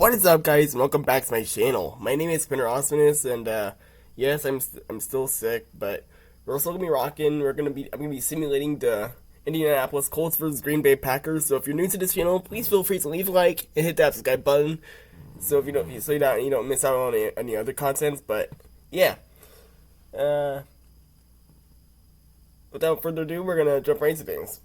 What is up, guys? And welcome back to my channel. My name is Spinner Awesomeness, and yes, I'm still sick, but we're still gonna be rocking. I'm gonna be simulating the Indianapolis Colts versus Green Bay Packers. So if you're new to this channel, please feel free to leave a like and hit that subscribe button. So if you don't miss out on any other content. But yeah, without further ado, we're gonna jump right into things.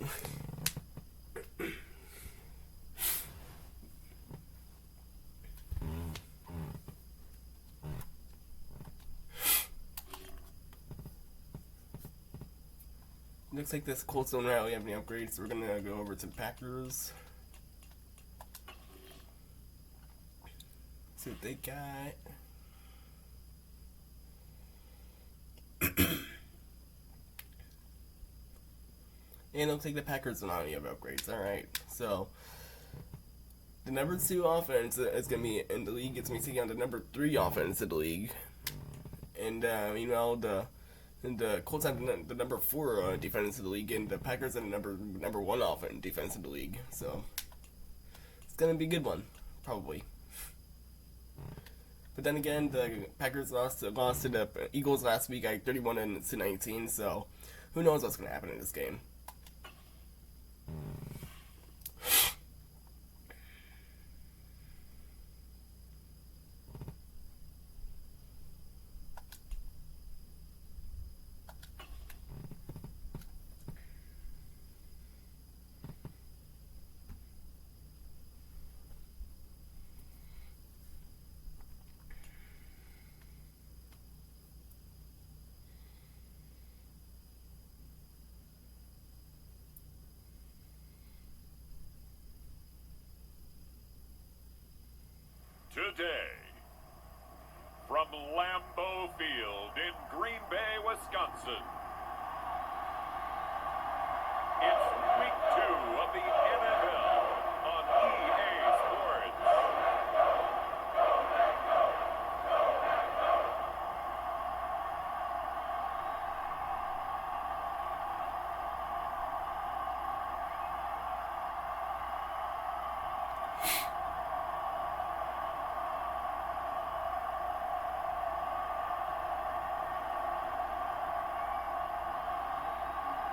Looks like this Colts don't really have any upgrades, so we're gonna go over to the Packers. See what they got. And it looks like the Packers don't really have upgrades. Alright, so the number 2 offense is gonna be in the league. It's gonna be taking on the number 3 offense in the league. And meanwhile, the Colts have the number 4 defense in the league, and the Packers have the number 1 offense defense in the league. So it's gonna be a good one, probably. But then again, the Packers lost to the Eagles last week, like 31-19. So who knows what's gonna happen in this game? Today, from Lambeau Field in Green Bay, Wisconsin, it's week 2 of the NFL on EA Sports.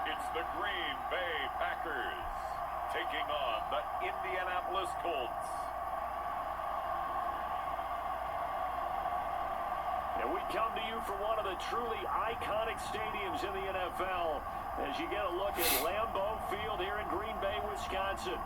It's the Green Bay Packers taking on the Indianapolis Colts. And we come to you from one of the truly iconic stadiums in the NFL as you get a look at Lambeau Field here in Green Bay, Wisconsin.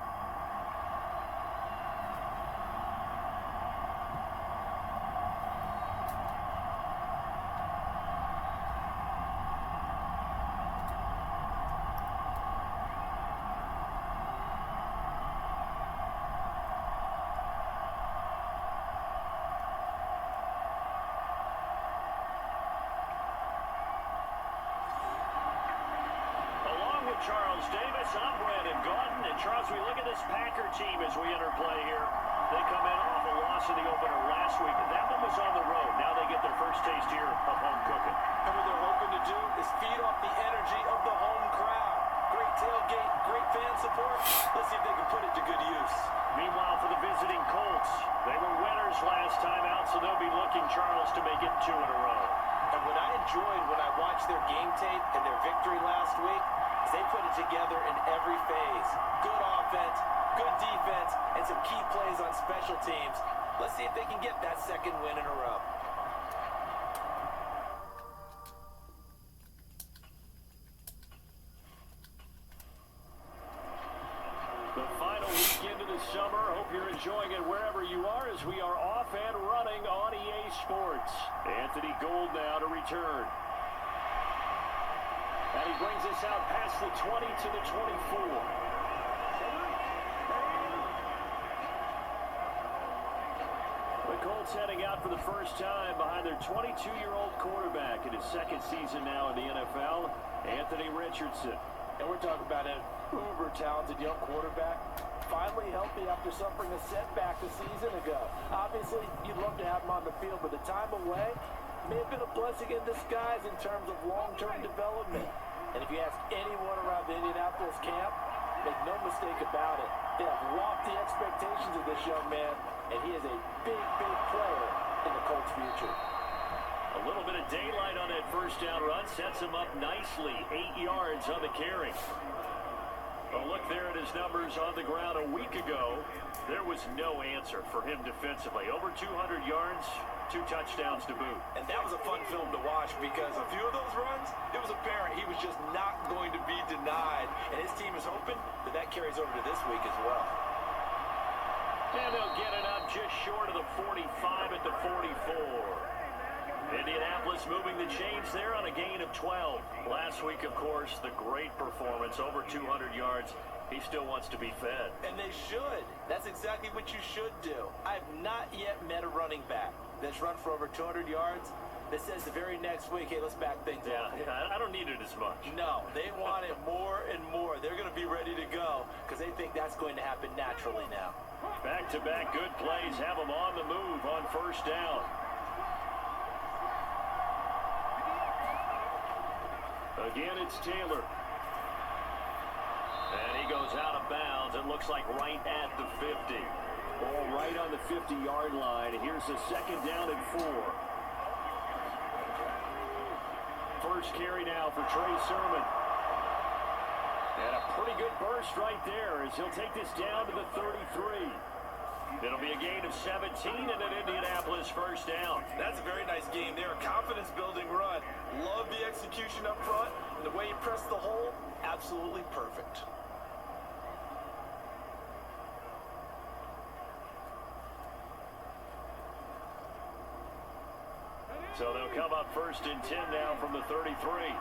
Charles Davis, I'm Brandon Gaudin, and Charles, we look at this Packer team as we enter play here. They come in off a loss in the opener last week. That one was on the road. Now they get their first taste here of home cooking. And what they're hoping to do is feed off the energy of the home crowd. Great tailgate, great fan support. Let's see if they can put it to good use. Meanwhile, for the visiting Colts, they were winners last time out, so they'll be looking, Charles, to make it 2 in a row. And what I enjoyed when I watched their game tape and their victory last week is they put it together in every phase. Good offense, good defense, and some key plays on special teams. Let's see if they can get that second win in a row. The final weekend of the summer. Hope you're enjoying it wherever you are as we are off and running on EA Sports. Anthony Gold now to return. And he brings us out past the 20 to the 24. The Colts heading out for the first time behind their 22-year-old quarterback in his second season now in the NFL, Anthony Richardson. And we're talking about an uber-talented young quarterback, finally healthy after suffering a setback a season ago. Obviously, you'd love to have him on the field, but the time away may have been a blessing in disguise in terms of long-term development. And if you ask anyone around the Indianapolis camp, make no mistake about it, they have lofty expectations of this young man, and he is a Richard. A little bit of daylight on that first down run sets him up nicely. 8 yards on the carry. A look there at his numbers on the ground a week ago. There was no answer for him defensively. Over 200 yards, 2 touchdowns to boot. And that was a fun film to watch because a few of those runs, it was apparent he was just not going to be denied. And his team is hoping that that carries over to this week as well. And they'll get it up just short of the 45 at the 44. Indianapolis moving the chains there on a gain of 12. Last week, of course, the great performance, over 200 yards. He still wants to be fed. And they should. That's exactly what you should do. I've not yet met a running back that's run for over 200 yards that says the very next week, hey, let's back things up. Yeah, I don't need it as much. No, they want it more and more. They're going to be ready to go because they think that's going to happen naturally now. Back-to-back good plays have them on the move on first down. Again, it's Taylor. And he goes out of bounds. It looks like right at the 50. Ball right on the 50-yard line. Here's a second down and 4. First carry now for Trey Sermon. And a pretty good burst right there as he'll take this down to the 33. It'll be a gain of 17 and an Indianapolis first down. That's a very nice game there. A confidence-building run. Love the execution up front. And the way he pressed the hole, absolutely perfect. So they'll come up first and 10 now from the 33.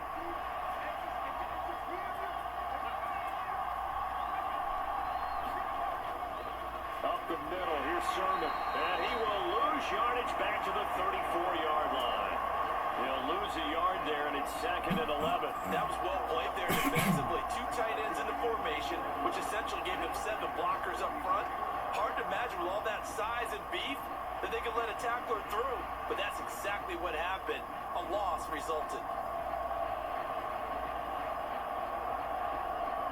Up the middle, here's Sermon. And he will lose yardage back to the 34-yard line. He'll lose a yard there, and it's second and 11. That was well played there defensively. 2 tight ends in the formation, which essentially gave him 7 blockers up front. Hard to imagine with all that size and beef that they could let a tackler through. But that's exactly what happened. A loss resulted.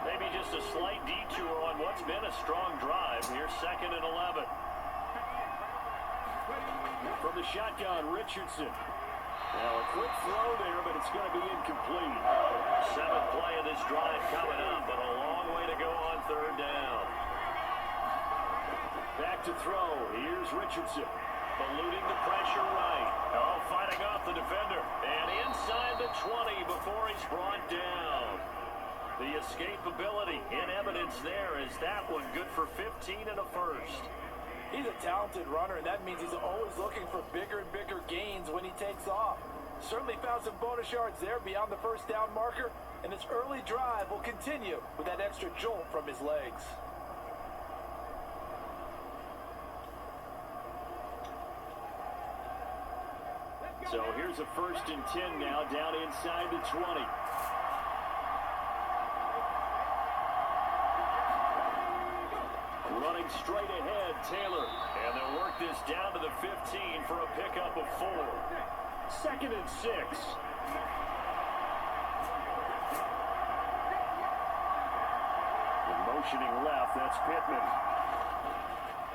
Maybe just a slight detour on what's been a strong drive. Here's second and 11. From the shotgun, Richardson. Now a quick throw there, but it's going to be incomplete. 7th play of this drive coming up, but a long way to go on third down. Back to throw. Here's Richardson. Eluding the pressure right. Oh, fighting off the defender. And inside the 20 before he's brought down. The escapability in evidence there. Is that one good for 15 and a first? He's a talented runner, and that means he's always looking for bigger and bigger gains when he takes off. Certainly found some bonus yards there beyond the first down marker, and this early drive will continue with that extra jolt from his legs. So here's a first and 10 now, down inside the 20. Running straight ahead, Taylor. And they'll work this down to the 15 for a pickup of 4. Second and 6. And motioning left, that's Pittman.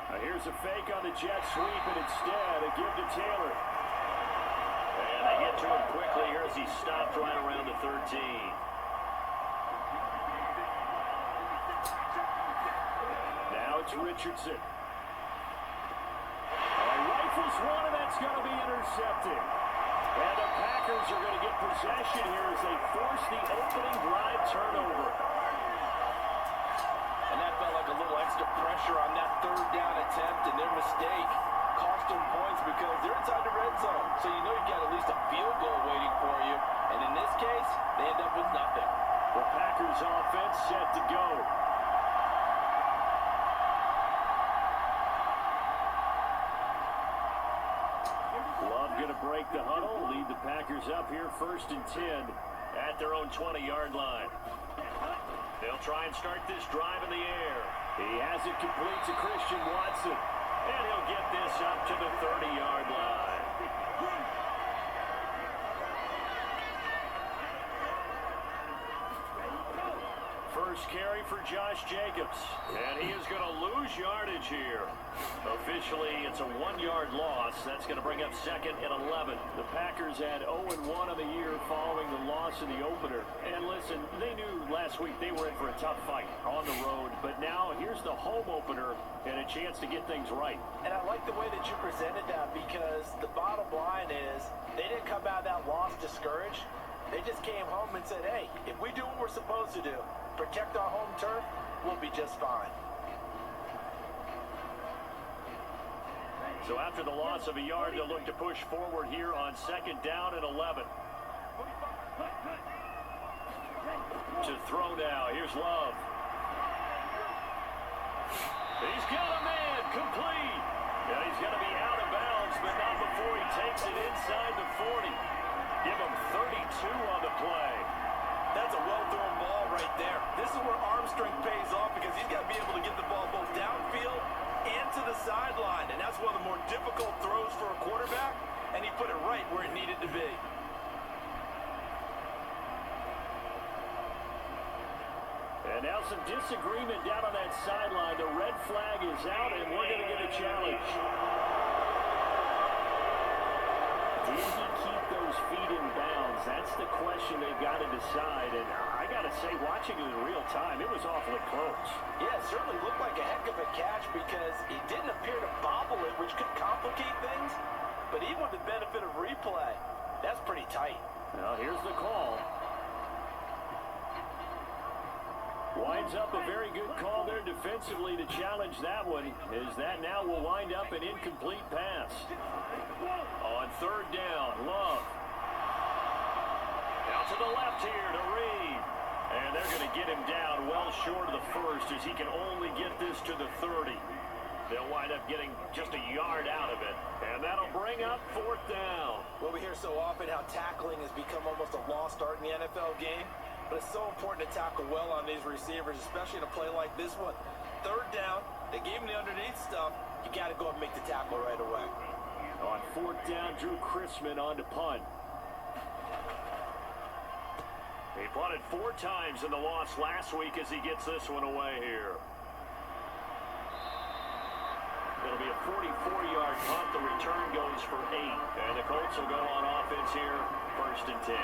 Now here's a fake on the jet sweep, and instead a give to Taylor. And they get to him quickly here as he stopped right around the 13. It's Richardson. Rifles one, and that's going to be intercepted. And the Packers are going to get possession here as they force the opening drive turnover. And that felt like a little extra pressure on that third down attempt, and their mistake cost them points because they're inside the red zone. So you know you've got at least a field goal waiting for you. And in this case, they end up with nothing. The Packers offense set to go. Going to break the huddle, lead the Packers up here first and 10 at their own 20-yard line. They'll try and start this drive in the air. He has it complete to Christian Watson, and he'll get this up to the 30-yard line. first carry for Josh Jacobs. And he is going to lose yardage here. Officially, it's a 1-yard loss. That's going to bring up second and 11. The Packers had 0-1 on the year following the loss in the opener. And listen, they knew last week they were in for a tough fight on the road. But now here's the home opener and a chance to get things right. And I like the way that you presented that, because the bottom line is they didn't come out of that loss discouraged. They just came home and said, hey, if we do what we're supposed to do, protect our home turf, we'll be just fine. So after the loss of a yard, they'll look to push forward here on second down and 11. To throw now, here's Love. He's got a man, complete. Yeah, he's going to be out of bounds, but not before he takes it inside the 40. Give him 32 on the play. That's a well-thrown ball right there. This is where arm strength pays off, because he's got to be able to get the ball both downfield and to the sideline. And that's one of the more difficult throws for a quarterback, and he put it right where it needed to be. And now some disagreement down on that sideline. The red flag is out, and we're going to get a challenge. Did he keep those feet in bounds? That's the question they've got to decide. And I got to say, watching it in real time, it was awfully close. Yeah, it certainly looked like a heck of a catch, because he didn't appear to bobble it, which could complicate things. But even with the benefit of replay, that's pretty tight. Now here's the call. Winds up a very good call there defensively to challenge that one, as that now will wind up an incomplete pass. On third down, Love. Out to the left here to Reed. And they're going to get him down well short of the first, as he can only get this to the 30. They'll wind up getting just a yard out of it. And that'll bring up fourth down. Well, we hear so often how tackling has become almost a lost art in the NFL game. But it's so important to tackle well on these receivers, especially in a play like this one. Third down, they gave him the underneath stuff. You got to go and make the tackle right away. On fourth down, Drew Chrisman on to punt. He punted 4 times in the loss last week as he gets this one away here. It'll be a 44-yard punt. The return goes for 8. And the Colts will go on offense here, first and 10.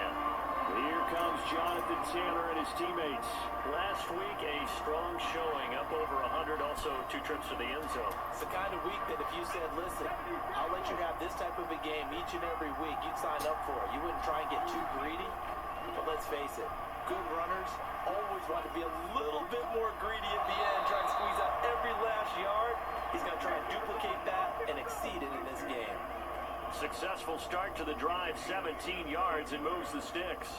Here comes Jonathan Taylor and his teammates. Last week, a strong showing, up over 100, also 2 trips to the end zone. It's the kind of week that if you said, listen, I'll let you have this type of a game each and every week, you'd sign up for it. You wouldn't try and get too greedy. But let's face it, good runners always want to be a little bit more greedy at the end, try and squeeze out every last yard. He's going to try and duplicate that and exceed it in this game. Successful start to the drive, 17 yards, and moves the sticks.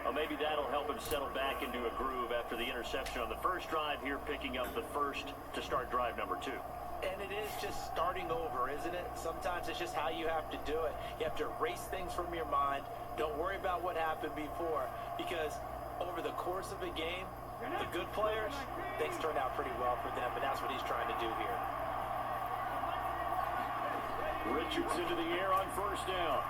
Well, maybe that'll help him settle back into a groove after the interception on the first drive here, picking up the first to start drive number 2. And it is just starting over, isn't it? Sometimes it's just how you have to do it. You have to erase things from your mind. Don't worry about what happened before, because over the course of a game, the good players, things turn out pretty well for them, and that's what he's trying to do here. Richards into the air on first down.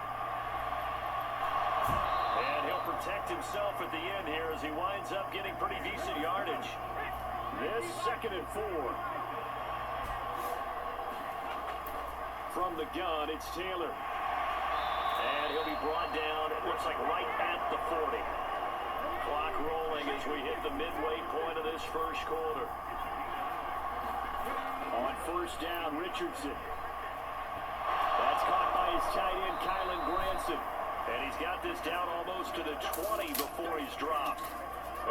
And he'll protect himself at the end here as he winds up getting pretty decent yardage. This second and 4. From the gun, it's Taylor. And he'll be brought down, it looks like right at the 40. Clock rolling as we hit the midway point of this first quarter. On first down, Richardson. That's caught by his tight end, Kylan Granson. And he's got this down almost to the 20 before he's dropped.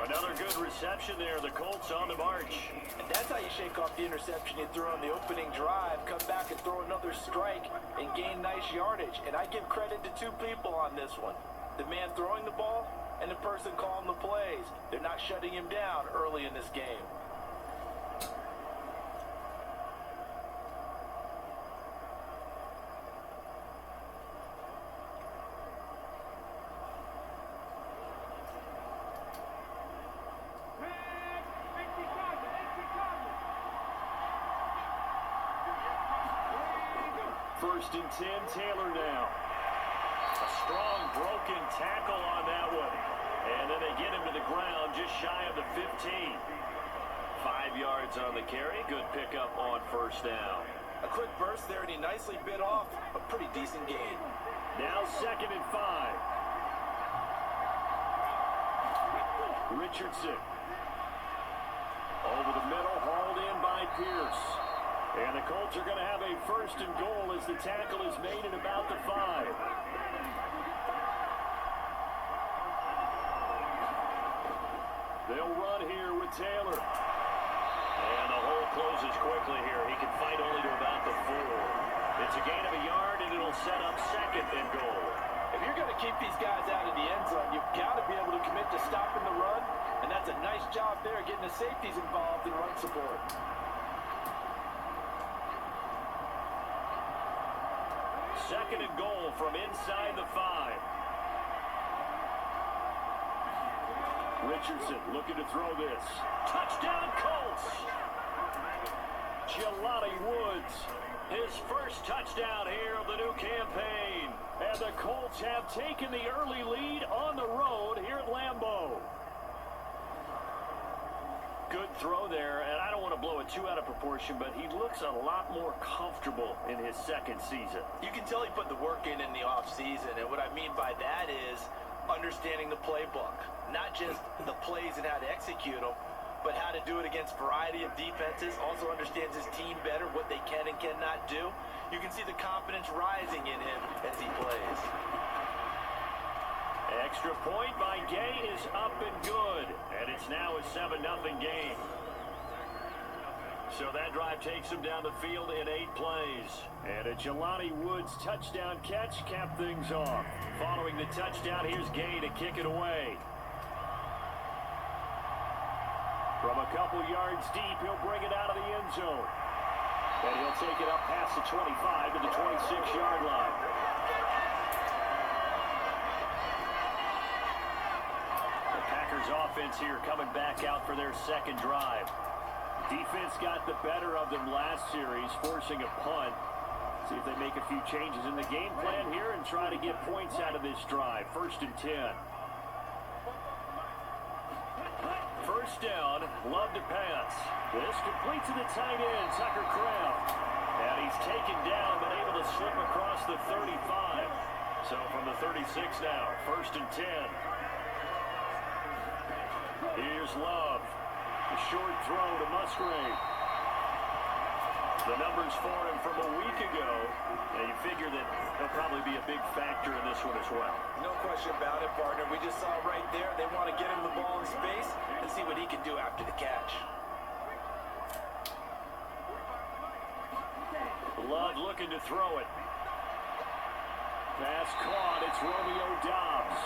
Another good reception there. The Colts on the march. And that's how you shake off the interception you threw on the opening drive, come back and throw another strike and gain nice yardage. And I give credit to 2 people on this one. The man throwing the ball and the person calling the plays. They're not shutting him down early in this game. First and 10, Taylor now. A strong broken tackle on that one. And then they get him to the ground just shy of the 15. 5 yards on the carry. Good pickup on first down. A quick burst there, and he nicely bit off a pretty decent gain. Now 2nd and 5. Richardson. Over the middle, hauled in by Pierce. And the Colts are going to have a 1st and goal as the tackle is made at about the 5. They'll run here with Taylor. And the hole closes quickly here. He can fight only to about the 4. It's a gain of a yard, and it'll set up 2nd and goal. If you're going to keep these guys out of the end zone, you've got to be able to commit to stopping the run, and that's a nice job there getting the safeties involved in run support. Second and goal from inside the 5. Richardson looking to throw this. Touchdown Colts! Jelani Woods, his first touchdown here of the new campaign. And the Colts have taken the early lead on the road here at Lambeau. Good throw there, and I don't want to blow it too out of proportion, but he looks a lot more comfortable in his 2nd season. You can tell he put the work in the offseason, and what I mean by that is understanding the playbook. Not just the plays and how to execute them, but how to do it against a variety of defenses. Also understands his team better, what they can and cannot do. You can see the confidence rising in him as he plays. Extra point by Gay is up and good, and it's now a 7-0 game. So that drive takes him down the field in 8 plays. And a Jelani Woods touchdown catch capped things off. Following the touchdown, here's Gay to kick it away. From a couple yards deep, he'll bring it out of the end zone. And he'll take it up past the 25 to the 26-yard line. The Packers offense here coming back out for their 2nd drive. Defense got the better of them last series, forcing a punt. See if they make a few changes in the game plan here and try to get points out of this drive. 1st and 10. First down, Love to pass. This complete to the tight end, Tucker Kraft. And he's taken down, but able to slip across the 35. So from the 36 now, 1st and 10. Here's Love. A short throw to Musgrave. The numbers for him from a week ago, and you figure that he'll probably be a big factor in this one as well. No question about it, partner. We just saw right there. They want to get him the ball in space and see what he can do after the catch. Love looking to throw it. Pass caught. It's Romeo Doubs.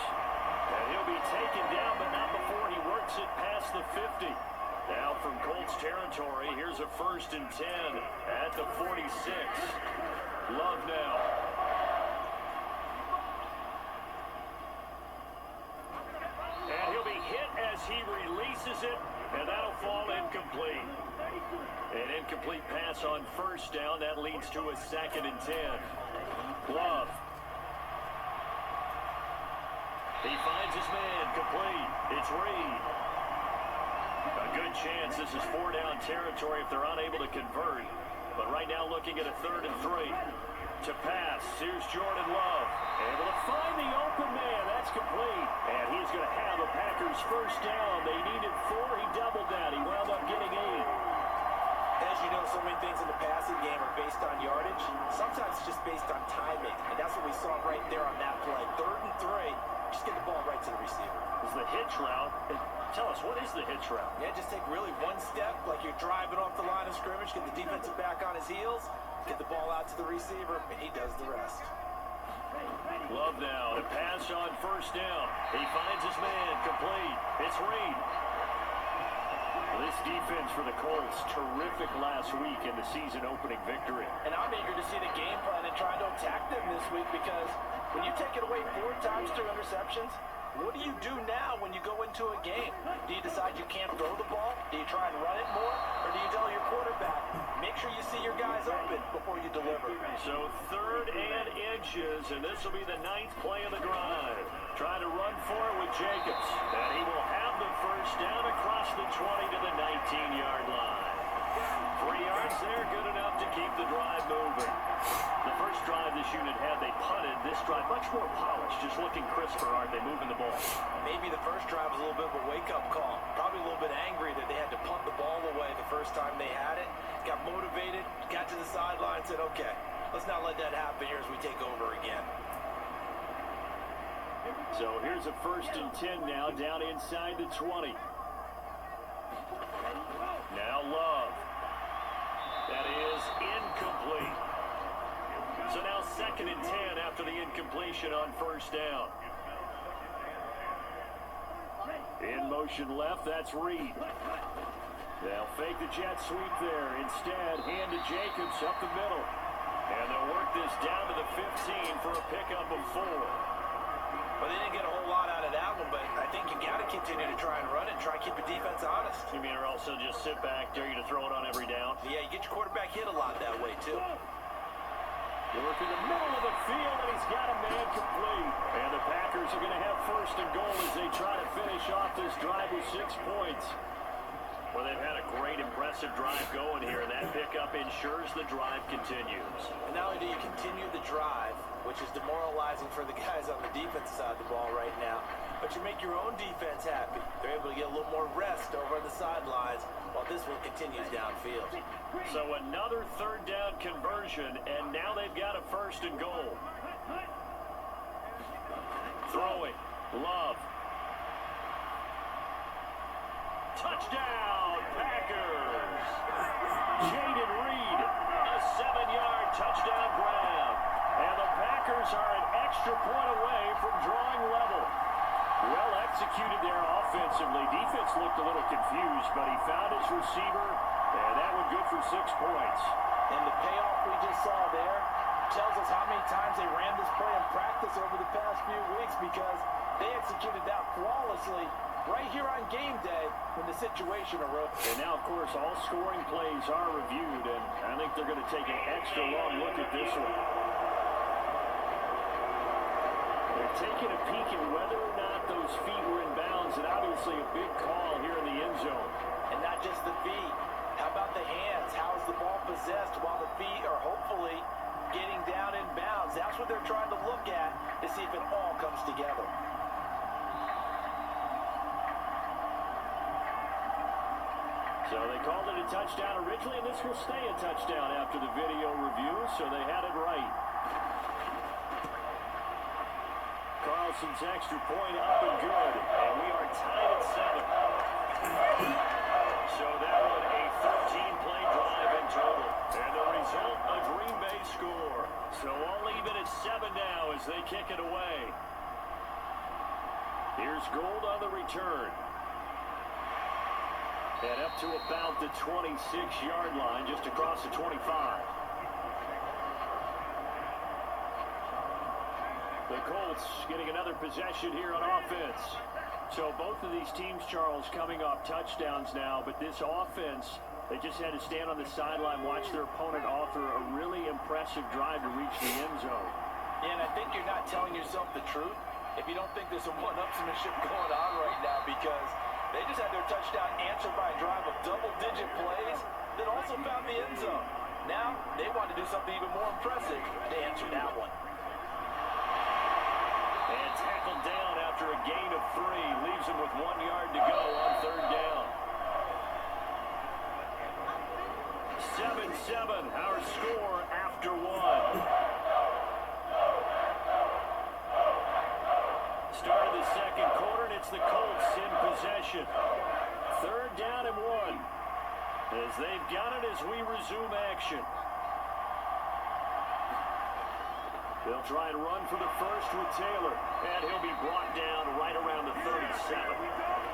And he'll be taken down, but not before he works it past the 50. Now from Colts territory, here's a 1st and 10 at the 46. Love now. And he'll be hit as he releases it, and that'll fall incomplete. An incomplete pass on 1st down. That leads to a 2nd and 10. Love. He finds his man, complete. It's Reed. A good chance this is 4-down territory if they're unable to convert. But right now looking at a 3rd and 3. To pass, here's Jordan Love. Able to find the open man, that's complete. And he's going to have a Packers 1st down. They needed 4, he doubled that. He wound up getting 8. As you know, so many things in the passing game are based on yardage. Sometimes it's just based on timing. And that's what we saw right there on that play. 3rd and 3. Just get the ball right to the receiver. This is the hitch route. Tell us, what is the hitch route? Yeah, just take really one step like you're driving off the line of scrimmage, get the defensive back on his heels, get the ball out to the receiver, and he does the rest. Love now, the pass on 1st down. He finds his man, complete. It's Reed. This defense for the Colts, terrific last week in the season-opening victory. And I'm eager to see the game plan and try to attack them this week because when you take it away 4 times through interceptions, What do you do now when you go into a game? Do you decide you can't throw the ball? Do you try and run it more? Or do you tell your quarterback, make sure you see your guys open before you deliver? So 3rd and inches, and this will be the 9th play of the drive. Trying to run for it with Jacobs. And he will have the first down across the 20 to the 19-yard line. 3 yards there, good enough to keep the drive moving. The first drive this unit had, they punted. This drive, much more polished, just looking crisper, aren't they, moving the ball? Maybe the first drive was a little bit of a wake-up call. Probably a little bit angry that they had to punt the ball away the first time they had it. Got motivated, got to the sideline, said, okay, let's not let that happen here as we take over again. So here's a 1st and 10 now, down inside the 20. Now Love. That is incomplete. So now 2nd and 10 after the incompletion on 1st down. In motion left, that's Reed. They'll fake the jet sweep there. Instead, hand to Jacobs up the middle. And they'll work this down to the 15 for a pickup of 4. Well, they didn't get a whole lot out of that one, but I think you got to continue to try and run it, try and keep the defense honest. You mean, or also just sit back, dare you to throw it on every down? Yeah, you get your quarterback hit a lot that way, too. They work in the middle of the field, and he's got a man complete. And the Packers are going to have 1st and goal as they try to finish off this drive with 6 points. Well, they've had a great, impressive drive going here, and that pickup ensures the drive continues. And not only do you continue the drive, which is demoralizing for the guys on the defensive side of the ball right now, but you make your own defense happy. They're able to get a little more rest over on the sidelines while this one continues downfield. So another 3rd down conversion, and now they've got a 1st and goal. Throwing, Love. Touchdown, Packers! Jaden Reed, a 7-yard touchdown grab. And the Packers are an extra point away from drawing level. Well executed there offensively. Defense looked a little confused, but he found his receiver, and that one good for 6 points. And the payoff we just saw there tells us how many times they ran this play in practice over the past few weeks, because they executed that flawlessly right here on game day when the situation arose. And now, of course, all scoring plays are reviewed, and I think they're going to take an extra long look at this one. They're taking a peek at whether or not those feet were in bounds, and obviously a big call here in the end zone. And not just the feet. How about the hands? How is the ball possessed while the feet are hopefully getting down in bounds? That's what they're trying to look at to see if it all comes together. So they called it a touchdown originally, and this will stay a touchdown after the video review, so they had it right. Carlson's extra point up and good, and we are tied at 7. So that one a 13-play drive in total. And the result, a Green Bay score. So all even at 7 now as they kick it away. Here's Gould on the return. And up to about the 26-yard line, just across the 25. The Colts getting another possession here on offense. So both of these teams, Charles, coming off touchdowns now, but this offense, they just had to stand on the sideline, watch their opponent author a really impressive drive to reach the end zone. Yeah, and I think you're not telling yourself the truth if you don't think there's a one-upsmanship going on right now, because they just had their touchdown answered by a drive of double-digit plays that also found the end zone. Now, they want to do something even more impressive to answer that one. And tackled down after a gain of 3. Leaves him with 1 yard to go on 3rd down. 7-7, our score after 1. Start of the second quarter, and it's the Colts in possession. 3rd down and 1. As they've got it as we resume action. They'll try and run for the first with Taylor, and he'll be brought down right around the 37.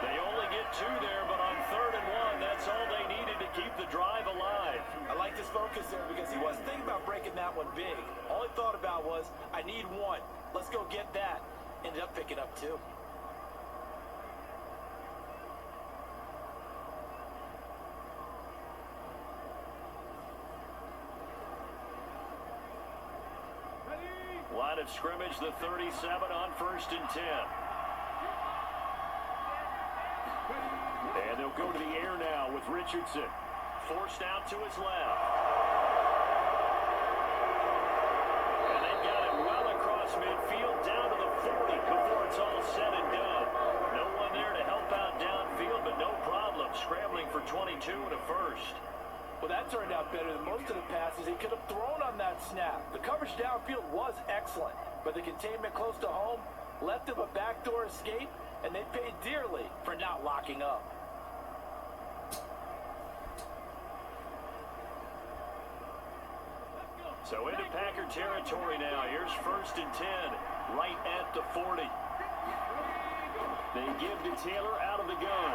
They only get 2 there, but on 3rd and 1, that's all they needed to keep the drive alive. I like this focus there because he wasn't thinking about breaking that one big. All he thought about was, I need 1. Let's go get that. Ended up picking up 2. line of scrimmage, the 37 on 1st and 10. And they'll go to the air now with Richardson. Forced out to his left. And they've got it well across midfield down to the 40 before it's all said and done. No one there to help out downfield, but no problem. Scrambling for 22 and a first. Well, that turned out better than most of the passes he could have thrown on that snap. The coverage downfield was excellent, but the containment close to home left him a backdoor escape, and they paid dearly for not locking up. So into Packer territory now. Here's 1st and 10, right at the 40. They give to Taylor out of the gun.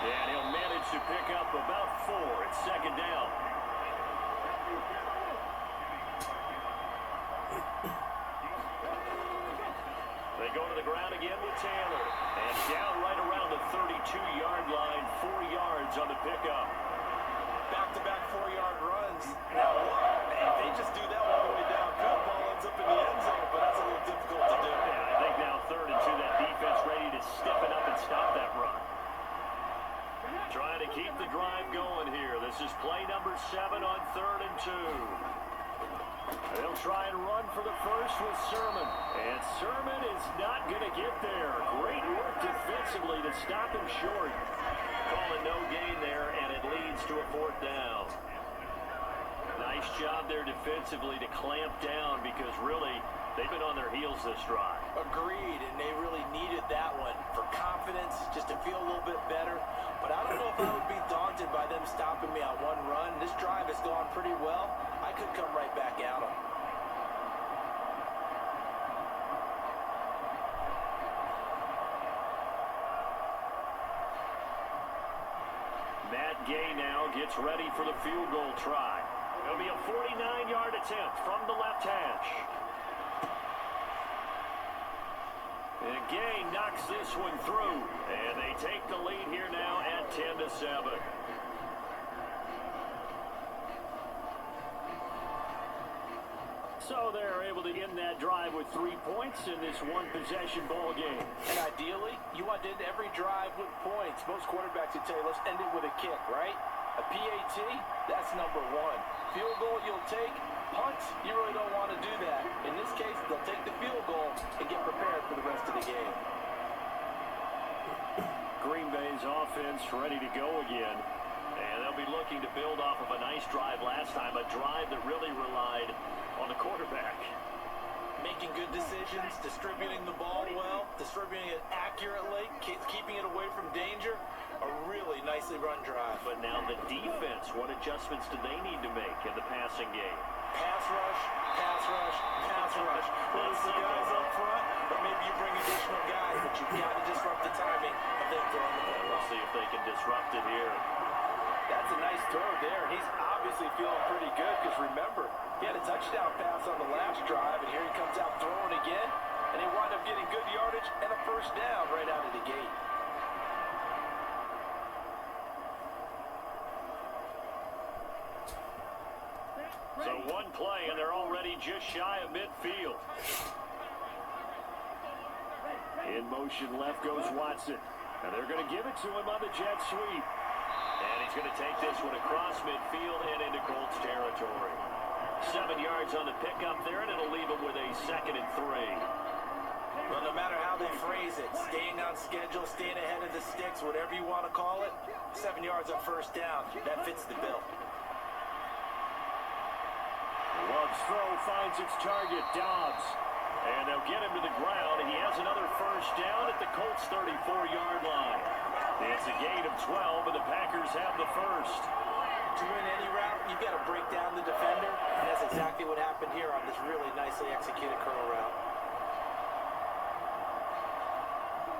And he'll manage to pick up about 4. It's 2nd down. They go to the ground again with Taylor. And down right around the 32-yard line, 4 yards on the pickup. Back-to-back 4-yard runs. Now, if they just do that all the way down, good ball ends up in the end zone, but that's a little difficult to do. And I think now 3rd and 2, that defense ready to stiffen up and stop that run. Trying to keep the drive going here. This is play number 7 on 3rd and 2. They'll try and run for the first with Sermon. And Sermon is not going to get there. Great work defensively to stop him short. Calling no gain there, and it leads to a 4th down. Nice job there defensively to clamp down because really they've been on their heels this drive. Agreed, and they really needed that one for confidence, just to feel a little bit better. But I don't know if I would be daunted by them stopping me on one run. This drive has gone pretty well. I could come right back at them. Matt Gay now gets ready for the field goal try. It'll be a 49-yard attempt from the left hash. And Gay knocks this one through, and they take the lead here now at 10-7. So they're able to end that drive with 3 points in this one-possession ball game. And ideally, you want to end every drive with points. Most quarterbacks would tell you, let's end it with a kick, right? A PAT, that's number 1. Field goal you'll take. Punts, you really don't want to do that. In this case, they'll take the field goal and get prepared for the rest of the game. Green Bay's offense ready to go again. And they'll be looking to build off of a nice drive last time, a drive that really relied on the quarterback. Making good decisions, distributing the ball well, distributing it accurately, keeping it away from danger. A really nicely run drive. But now the defense, what adjustments do they need to make in the passing game? Pass rush, pass rush, pass rush. Lose the guys up front, or maybe you bring additional guys, but you've got to disrupt the timing of them throwing the ball. We'll see if they can disrupt it here. That's a nice throw there. He's obviously feeling pretty good because remember, he had a touchdown pass on the last drive, and here he comes out throwing again, and he wound up getting good yardage and a 1st down right out of the gate. So one play, and they're already just shy of midfield. In motion left goes Watson. And they're going to give it to him on the jet sweep. And he's going to take this one across midfield and into Colts territory. 7 yards on the pickup there, and it'll leave him with a 2nd and 3. Well, no matter how they phrase it, staying on schedule, staying ahead of the sticks, whatever you want to call it, 7 yards on 1st down, that fits the bill. Love's throw finds its target, Dobbs. And they'll get him to the ground, and he has another 1st down at the Colts' 34-yard line. It's a gain of 12, and the Packers have the 1st. To win any route, you've got to break down the defender, and that's exactly what happened here on this really nicely executed curl route.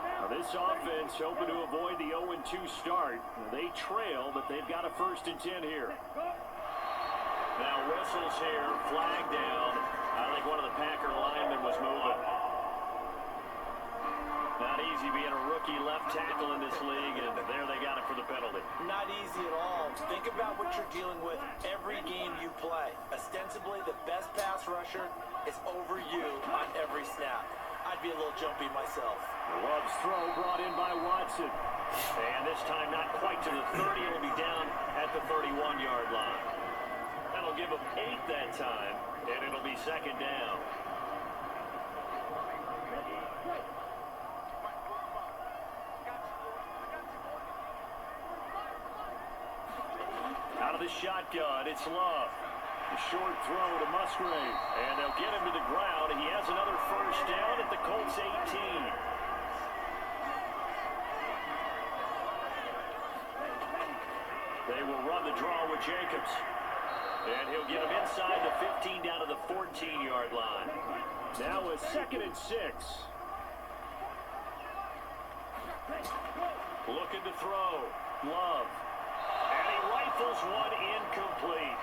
Now this offense hoping to avoid the 0-2 start. They trail, but they've got a 1st and 10 here. Now whistles here, flag down. I think one of the Packer linemen was moving. Not easy being a rookie risky left tackle in this league, and there they got it for the penalty. Not easy at all. Think about what you're dealing with every game you play. Ostensibly, the best pass rusher is over you on every snap. I'd be a little jumpy myself. Love's throw brought in by Watson. And this time not quite to the 30. It'll be down at the 31-yard line. That'll give him 8 that time, and it'll be second down. Out of the shotgun, it's Love. The short throw to Musgrave, and they'll get him to the ground. He has another first down at the Colts 18. They will run the draw with Jacobs. And he'll get him inside the 15 down to the 14-yard line. Now a 2nd and 6. Looking to throw. Love. And he rifles one incomplete.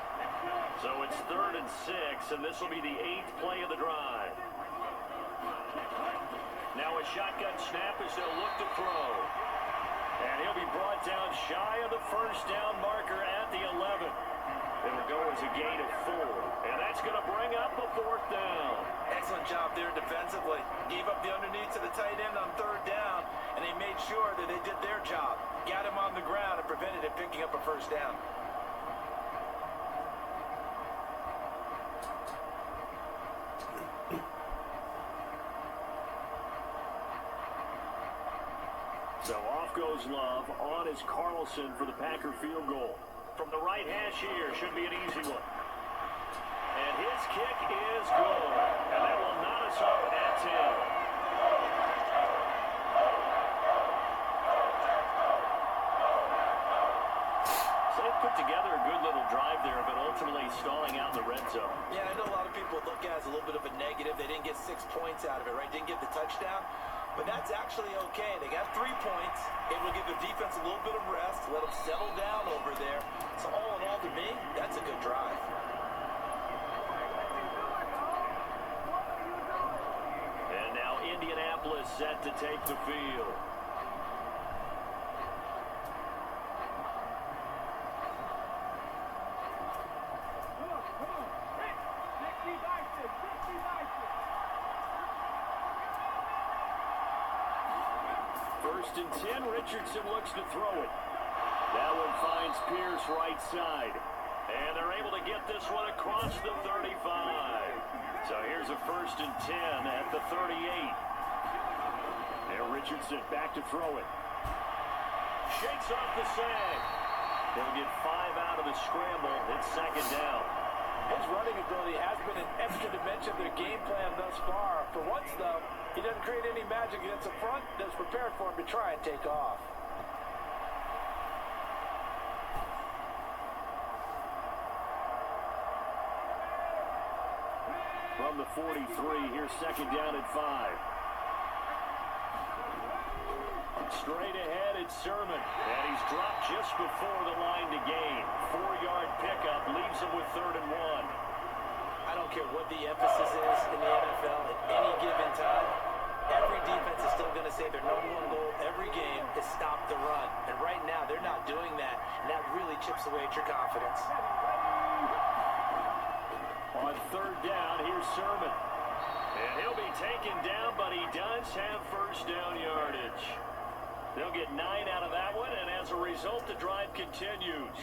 So it's 3rd and 6, and this will be the 8th play of the drive. Now a shotgun snap as they'll look to throw. And he'll be brought down shy of the first down marker at the 11. It'll go as a gain of 4, and that's going to bring up a 4th down. Excellent job there defensively. Gave up the underneath to the tight end on 3rd down, and they made sure that they did their job. Got him on the ground and prevented him picking up a first down. So off goes Love. On is Carlson for the Packer field goal. From the right hash here, should be an easy one. And his kick is good. And that will knot us up at 10. So they put together a good little drive there, but ultimately stalling out in the red zone. Yeah, I know a lot of people look at it as a little bit of a negative. They didn't get 6 points out of it, right? Didn't get the touchdown. But that's actually okay. They got 3 points. It will give the defense a little bit of rest, let them settle down over there. So all in all, to me, that's a good drive. And now Indianapolis set to take the field. First and 10, Richardson looks to throw it. That one finds Pierce right side. And they're able to get this one across the 35. So here's a 1st and 10 at the 38. There Richardson back to throw it. Shakes off the sag. They'll get 5 out of the scramble. It's 2nd down. His running ability has been an extra dimension of their game plan thus far. For once, though, he doesn't create any magic against the front that's prepared for him to try and take off. From the 43, here's 2nd down at 5. Straight ahead, it's Sermon. And he's dropped just before the line to gain. 4-yard pickup leaves him with 3rd and 1. I don't care what the emphasis is in the NFL at any given time. Every defense is still going to say their number 1 goal every game is stop the run. And right now, they're not doing that. And that really chips away at your confidence. On 3rd down, here's Sermon. And he'll be taken down, but he does have first down yardage. They'll get 9 out of that one, and as a result, the drive continues.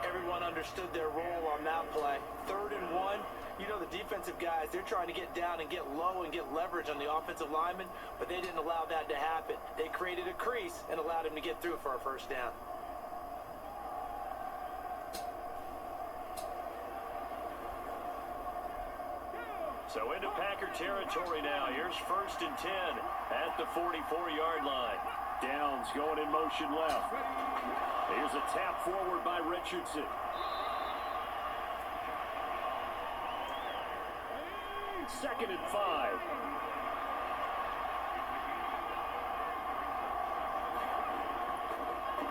Everyone understood their role on that play. 3rd and 1. You know the defensive guys, they're trying to get down and get low and get leverage on the offensive lineman, but they didn't allow that to happen. They created a crease and allowed him to get through for a first down. So into Packer territory now. Here's 1st and 10 at the 44-yard line. Downs going in motion left. Here's a tap forward by Richardson. Second and 5.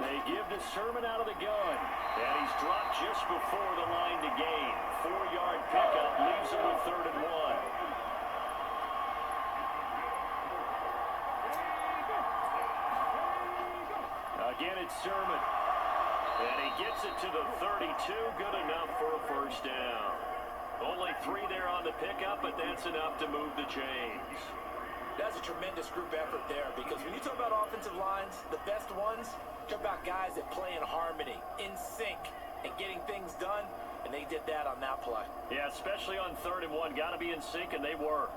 They give to Sermon out of the gun. And he's dropped just before the line to gain. 4-yard pickup leaves him with 3rd and 1. it's Sermon. And he gets it to the 32. Good enough for a first down. Only 3 there on the pickup, but that's enough to move the chains. That's a tremendous group effort there, because when you talk about offensive lines, the best ones, talk about guys that play in harmony, in sync, and getting things done, and they did that on that play. Yeah, especially on 3rd and 1. Got to be in sync, and they were.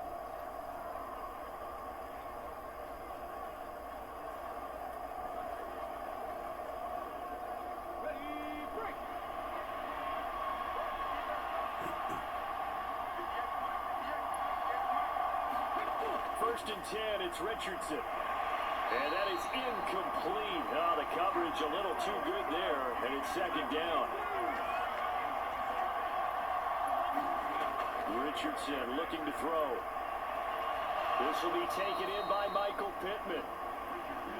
First and 10, it's Richardson. And that is incomplete. Oh, the coverage a little too good there, and it's 2nd down. Richardson looking to throw. This will be taken in by Michael Pittman.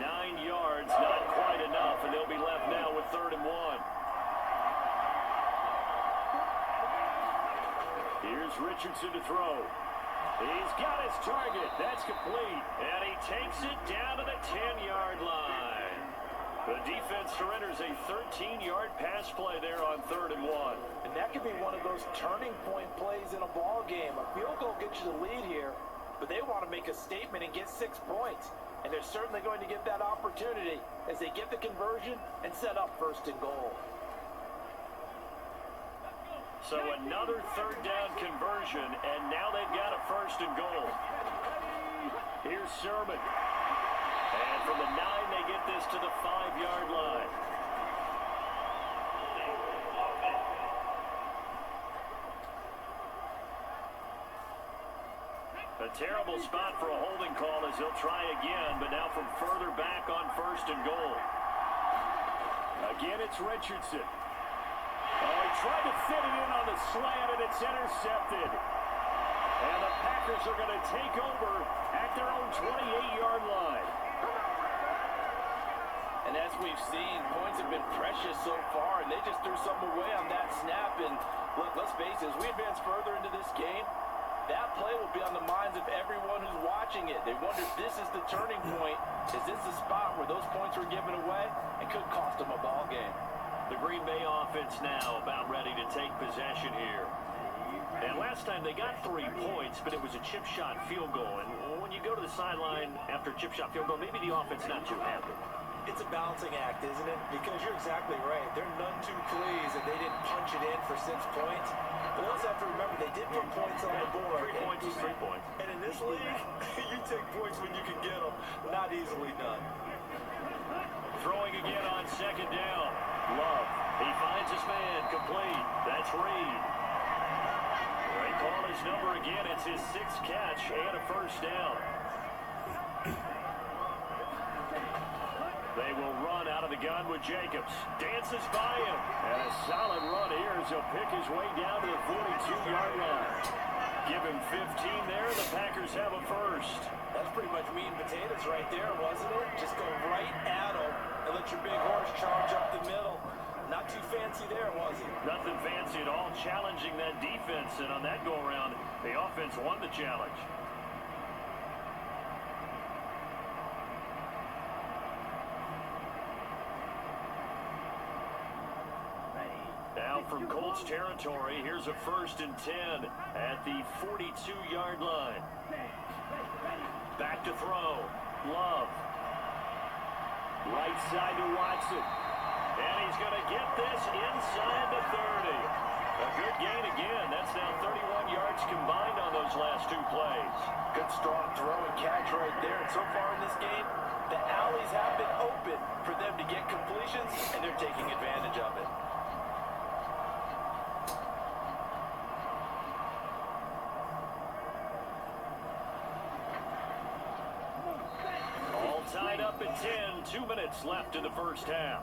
9 yards, not quite enough, and they'll be left now with 3rd and 1. Here's Richardson to throw. He's got his target. That's complete. And he takes it down to the 10-yard line. The defense surrenders a 13-yard pass play there on 3rd and 1. And that could be one of those turning point plays in a ball game. A field goal gets you the lead here, but they want to make a statement and get 6 points. And they're certainly going to get that opportunity as they get the conversion and set up 1st and goal. So another 3rd down conversion, and now they've got a 1st and goal. Here's Sermon. And from the 9, they get this to the 5-yard line. A terrible spot for a holding call as they'll try again, but now from further back on 1st and goal. Again, it's Richardson. Oh, he tried to fit it in on the slant, and it's intercepted. And the Packers are going to take over at their own 28-yard line. And as we've seen, points have been precious so far, and they just threw something away on that snap. And look, let's face it, as we advance further into this game, that play will be on the minds of everyone who's watching it. They wonder if this is the turning point. Is this the spot where those points were given away? It could cost them a ball game. The Green Bay offense now about ready to take possession here. And last time they got 3 points, but it was a chip shot field goal. And when you go to the sideline after a chip shot field goal, maybe the offense not too happy. It's a balancing act, isn't it? Because you're exactly right. They're none too pleased that they didn't punch it in for 6 points. But we also have to remember they did put points on the board. 3 points is 3 points. And in this league, you take points when you can get them. Not easily done. Throwing again on 2nd down. Love. He finds his man. Complete. That's Reed. They call his number again. It's his 6th catch and a 1st down. They will run out of the gun with Jacobs. Dances by him. And a solid run here as he'll pick his way down to the 42-yard line. Give him 15 there. The Packers have a 1st. That's pretty much meat and potatoes right there, wasn't it? Just go right at him and let your big horse charge up the middle. Not too fancy there, was it? Nothing fancy at all, challenging that defense. And on that go-around, the offense won the challenge. Now from Colts territory, here's a 1st and 10 at the 42-yard line. Back to throw. Love. Right side to Watson. And he's going to get this inside the 30. A good gain again. That's now 31 yards combined on those last 2 plays. Good strong throw and catch right there. And so far in this game, the alleys have been open for them to get completions, and they're taking advantage of it. All tied up at 10. 2 minutes left in the first half.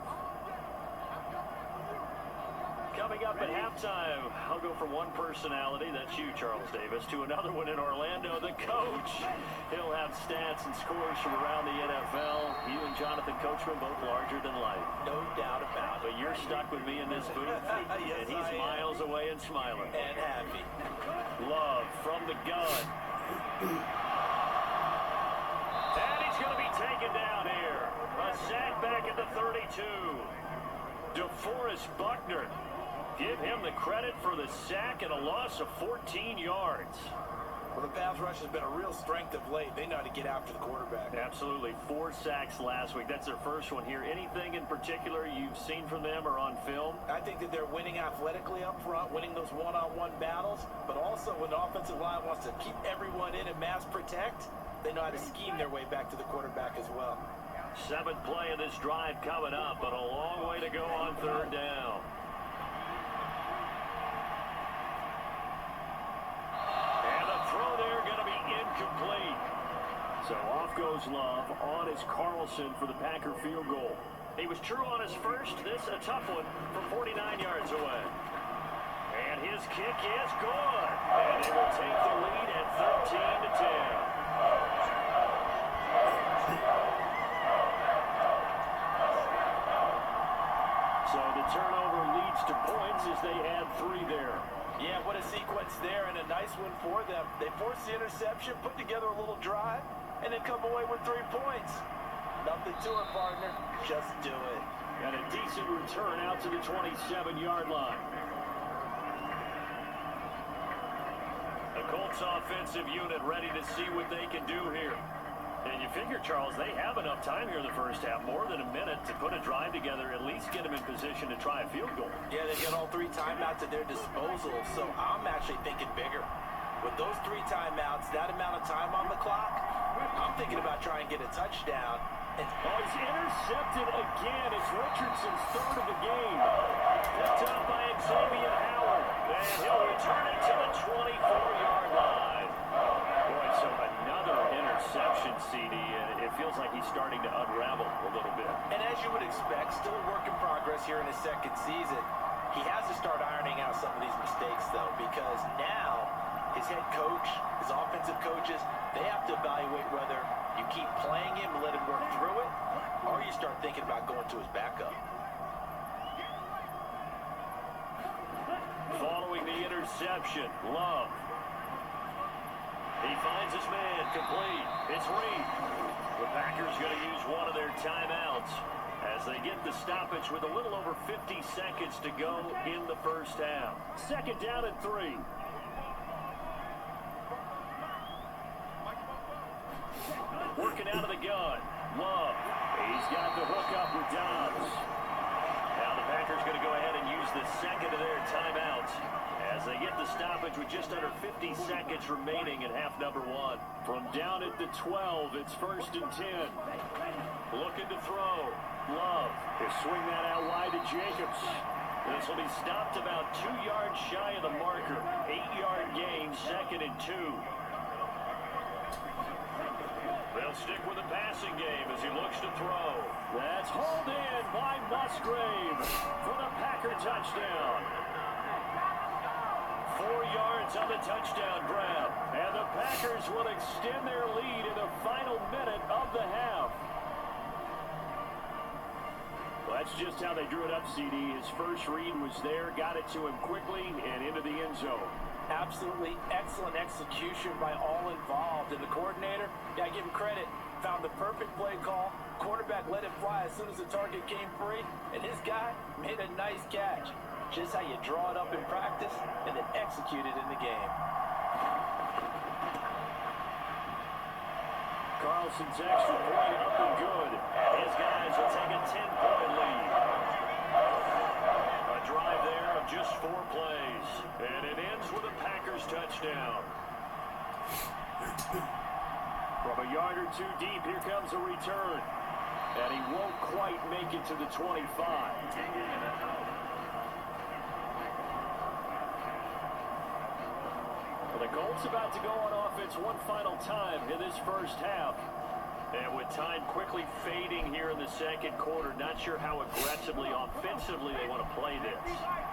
Coming up at halftime, I'll go from one personality, that's you, Charles Davis, to another one in Orlando, the coach. He'll have stats and scores from around the NFL. You and Jonathan Coachman, both larger than life. No doubt about it. But you're stuck with me in this booth, Yes, and he's miles away and smiling. And happy. Love from the gun. And he's going to be taken down here. A sack back at the 32. DeForest Buckner. Give him the credit for the sack and a loss of 14 yards. Well, the pass rush has been a real strength of late. They know how to get after the quarterback. Absolutely. 4 sacks last week. That's their first one here. Anything in particular you've seen from them or on film? I think that they're winning athletically up front, winning those one-on-one battles, but also when the offensive line wants to keep everyone in and mass protect, they know how to scheme their way back to the quarterback as well. 7th play of this drive coming up, but a long way to go on 3rd down. And the throw there going to be incomplete. So off goes Love. On is Carlson for the Packer field goal. He was true on his first. This a tough one from 49 yards away. And his kick is good. And they will take the lead at 13-10. So the turnover leads to points as they add 3 there. Yeah, what a sequence there, and a nice one for them. They forced the interception, put together a little drive, and then come away with 3 points. Nothing to it, partner. Just do it. And a decent return out to the 27-yard line. The Colts offensive unit ready to see what they can do here. And you figure, Charles, they have enough time here in the first half, more than a minute, to put a drive together, at least get them in position to try a field goal. Yeah, they got all 3 timeouts at their disposal, so I'm actually thinking bigger. With those 3 timeouts, that amount of time on the clock, I'm thinking about trying to get a touchdown. And he's intercepted again. It's Richardson's 3rd of the game. Picked up by Xavier Howard. And he'll return it to the 24-yard line. Boy, so another interception, CD, and it feels like he's starting to unravel a little bit. And as you would expect, still a work in progress here in his 2nd season. He has to start ironing out some of these mistakes, though, because now his head coach, his offensive coaches, they have to evaluate whether you keep playing him and let him work through it, or you start thinking about going to his backup. Following the interception, Love. He finds his man, complete. It's Reed. The Packers going to use one of their timeouts as they get the stoppage with a little over 50 seconds to go in the first half. 2nd down and 3. Working out of the gun. Love. He's got the hook up with Dobbs. Now the Packers going to go ahead and use the 2nd of their timeouts as they get the stoppage with just under 50 seconds remaining in half number 1. From down at the 12, it's 1st and 10. Looking to throw. Love. He'll swing that out wide to Jacobs. This will be stopped about 2 yards shy of the marker. 8-yard gain, 2nd and 2. They'll stick with the passing game as he looks to throw. That's hauled in by Musgrave for the Packer touchdown. 4 yards on the touchdown grab. And the Packers will extend their lead in the final minute of the half. Well, that's just how they drew it up, CD. His first read was there, got it to him quickly, and into the end zone. Absolutely excellent execution by all involved. And the coordinator, yeah, I give him credit, found the perfect play call. Quarterback let it fly as soon as the target came free. And his guy made a nice catch. Just how you draw it up in practice and then execute it in the game. Carlson's extra point up and good. His guys will take a 10-point lead. A drive there of just 4 plays. And it ends with a Packers touchdown. From a yard or 2 deep, here comes a return. And he won't quite make it to the 25. Well, the Colts about to go on offense one final time in this first half. And with time quickly fading here in the 2nd quarter, not sure how aggressively, offensively they want to play this.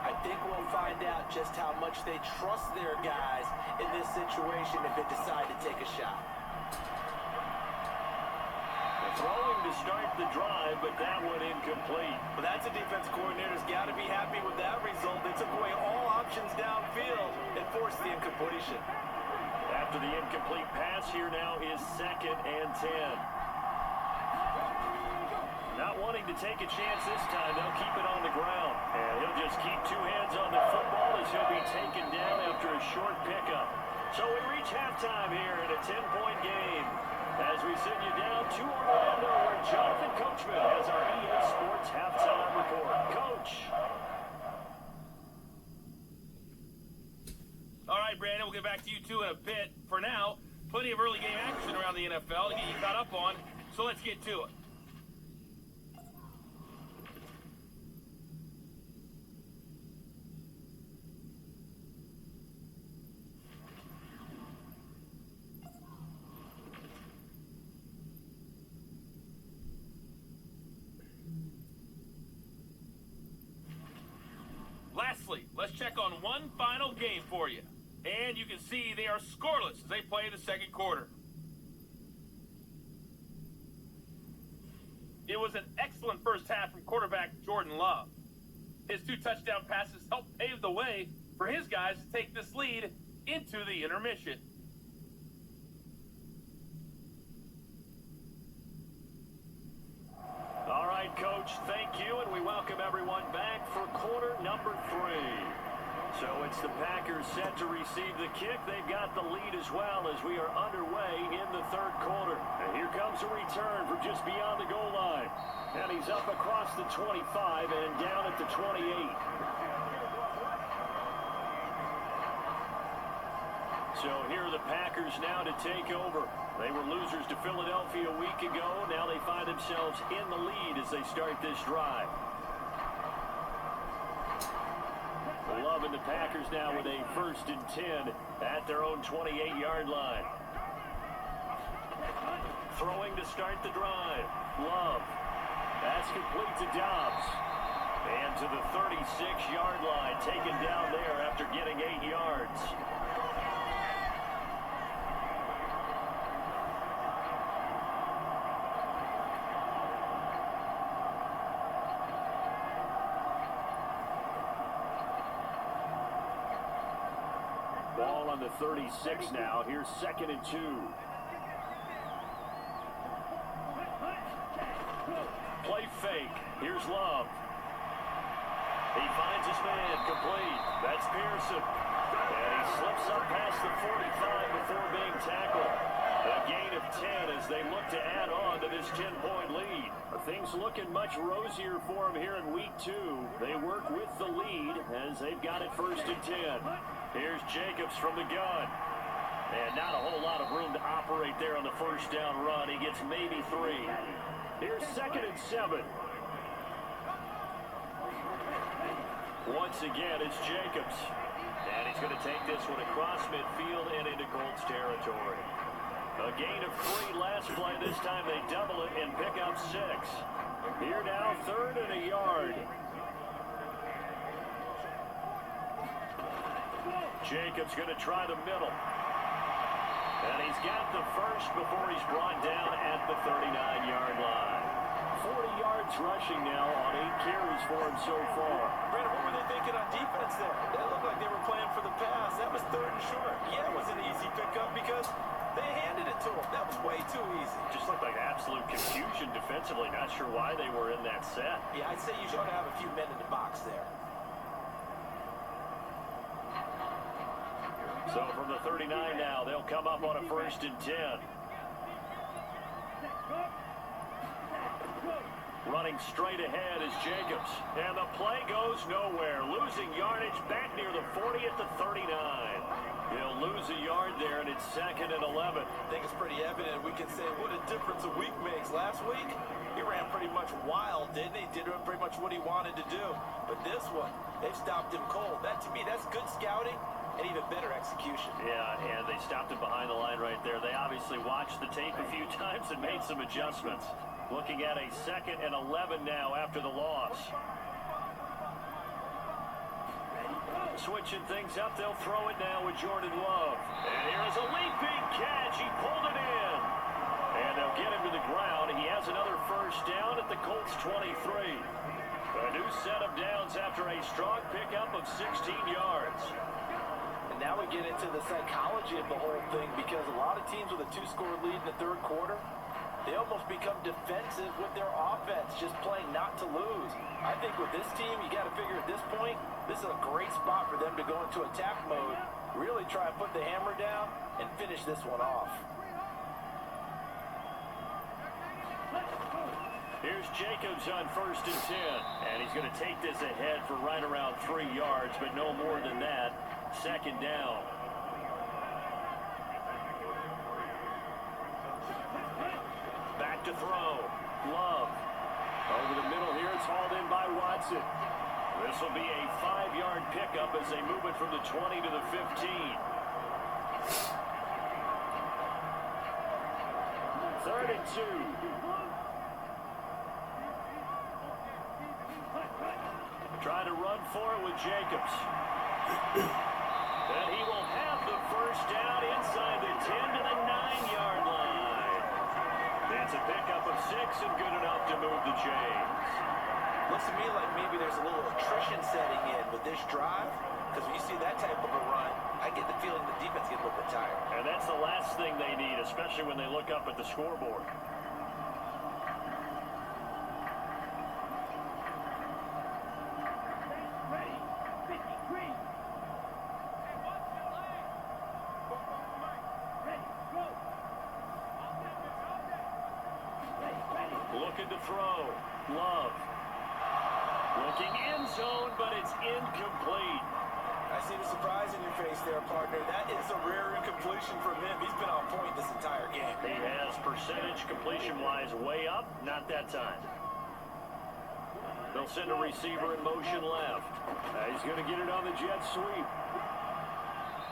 I think we'll find out just how much they trust their guys in this situation if they decide to take a shot. Throwing to start the drive, but that one incomplete. But that's a defense coordinator's got to be happy with that result. They took away all options downfield and forced the incompletion. After the incomplete pass, here now is 2nd and 10. Not wanting to take a chance this time, they'll keep it on the ground. And he'll just keep two hands on the football as he'll be taken down after a short pickup. So we reach halftime here in a 10-point game. As we send you down to Orlando, where Jonathan Coachman has our EA Sports halftime report. Coach. All right, Brandon, we'll get back to you two in a bit. For now, plenty of early game action around the NFL to get you caught up on, so let's get to it. Lastly, let's check on one final game for you. And you can see they are scoreless as they play the second quarter. It was an excellent first half from quarterback Jordan Love. His 2 touchdown passes helped pave the way for his guys to take this lead into the intermission. All right, Coach, thank you, and we welcome everyone back for quarter number 3. So it's the Packers set to receive the kick. They've got the lead as well as we are underway in the third quarter. And here comes a return from just beyond the goal line. And he's up across the 25 and down at the 28. So here are the Packers now to take over. They were losers to Philadelphia a week ago. Now they find themselves in the lead as they start this drive. Love and the Packers now with a 1st and 10 at their own 28-yard line. Throwing to start the drive. Love. That's complete to Dobbs. And to the 36-yard line, taken down there after getting 8 yards. Ball on the 36 now. Here's 2nd and 2. Play fake. Here's Love. He finds his man. Complete. That's Pearson. And he slips up past the 45 before being tackled. A gain of 10 as they look to add on to this 10-point lead. Things looking much rosier for them here in week 2. They work with the lead as they've got it 1st and 10. Here's Jacobs from the gun. And not a whole lot of room to operate there on the first down run. He gets maybe 3. Here's 2nd and 7. Once again, it's Jacobs. And he's going to take this one across midfield and into Colts territory. A gain of 3 last play. This time they double it and pick up 6. Here now, 3rd and a yard. Jacobs going to try the middle. And he's got the first before he's brought down at the 39-yard line. 40 yards rushing now on 8 carries for him so far. Brandon, what were they thinking on defense there? That looked like they were playing for the pass. That was 3rd and short. Yeah, it was an easy pickup because they handed it to him. That was way too easy. Just looked like absolute confusion defensively. Not sure why they were in that set. Yeah, I'd say you should have a few men in the box there. So from the 39 now, they'll come up on a 1st and 10. Running straight ahead is Jacobs. And the play goes nowhere. Losing yardage back near the 40 at the 39. He'll lose a yard there, and it's 2nd and 11. I think it's pretty evident. We can say what a difference a week makes. Last week, he ran pretty much wild, didn't he? Did pretty much what he wanted to do. But this one, they've stopped him cold. That, to me, that's good scouting and even better execution. Yeah, and they stopped him behind the line right there. They obviously watched the tape a few times and made some adjustments. Looking at a 2nd and 11 now after the loss. Switching things up, they'll throw it now with Jordan Love. And here's a leaping catch. He pulled it in. And they'll get him to the ground. He has another 1st down at the Colts 23. A new set of downs after a strong pickup of 16 yards. And now we get into the psychology of the whole thing because a lot of teams with a 2-score lead in the 3rd quarter, They almost become defensive with their offense, just playing not to lose. I think with this team, you got to figure at this point, this is a great spot for them to go into attack mode, really try and put the hammer down, and finish this one off. Here's Jacobs on 1st and 10, and he's going to take this ahead for right around 3 yards, but no more than that. 2nd down. Back to throw. Love. Over the middle here, it's hauled in by Watson. This will be a 5-yard pickup as they move it from the 20 to the 15. 3rd and 2. Try to run for it with Jacobs. And he will have the 1st down inside the 10 to the 9-yard line. That's a pickup of 6 and good enough to move the chains. Looks to me like maybe there's a little attrition setting in with this drive, because when you see that type of a run, I get the feeling the defense gets a little bit tired. And that's the last thing they need, especially when they look up at the scoreboard. Looking to throw. Love. Looking end zone, but it's incomplete. I see the surprise in your face there, partner. That is a rare incompletion from him. He's been on point this entire game. He has percentage completion-wise way up, not that time. They'll send a receiver in motion left. He's going to get it on the jet sweep.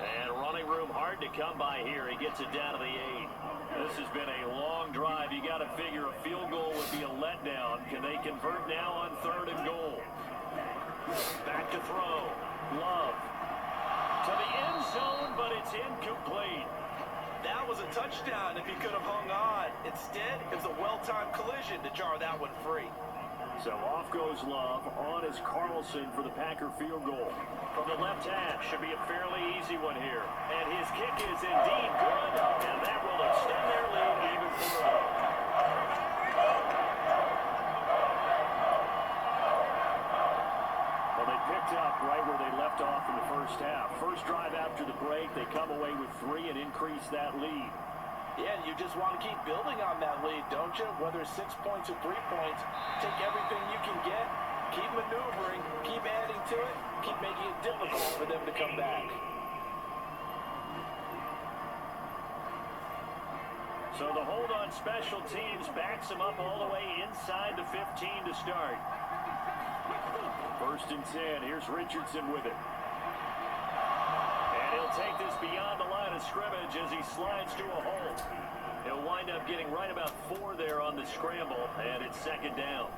And running room hard to come by here. He gets it down to the 8. This has been a long drive. You got to figure a field goal would be a letdown. Can they convert now on 3rd and goal? Back to throw. Love. To the end zone, but it's incomplete. That was a touchdown if he could have hung on. Instead, it was a well-timed collision to jar that one free. So off goes Love. On is Carlson for the Packer field goal. From the left hash, should be a fairly easy one here. And his kick is indeed good, and that will extend their lead even further. Well, they picked up right where they left off in the first half. First drive after the break, they come away with 3 and increase that lead. Yeah, you just want to keep building on that lead, don't you? Whether it's 6 points or 3 points, take everything you can get, keep maneuvering, keep adding to it, keep making it difficult for them to come back. So the hold on special teams backs them up all the way inside the 15 to start. 1st and 10. Here's Richardson with it. And he'll take this beyond the line of scrimmage as he slides to a hole. He'll wind up getting right about 4 there on the scramble, and it's 2nd down.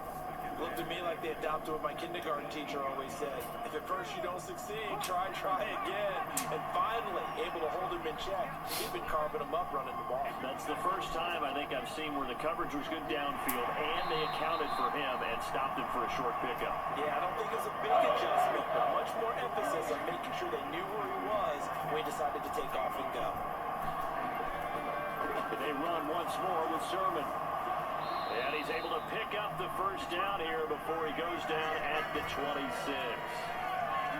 Looked to me like they adopted what my kindergarten teacher always said. If at first you don't succeed, try again. And finally, able to hold him in check. He's been carving him up running the ball. That's the first time I think I've seen where the coverage was good downfield, and they accounted for him and stopped him for a short pickup. Yeah, I don't think it was a big adjustment, but much more emphasis on making sure they knew where he was when he decided to take off and go. They run once more with Sermon. And he's able to pick up the 1st down here before he goes down at the 26.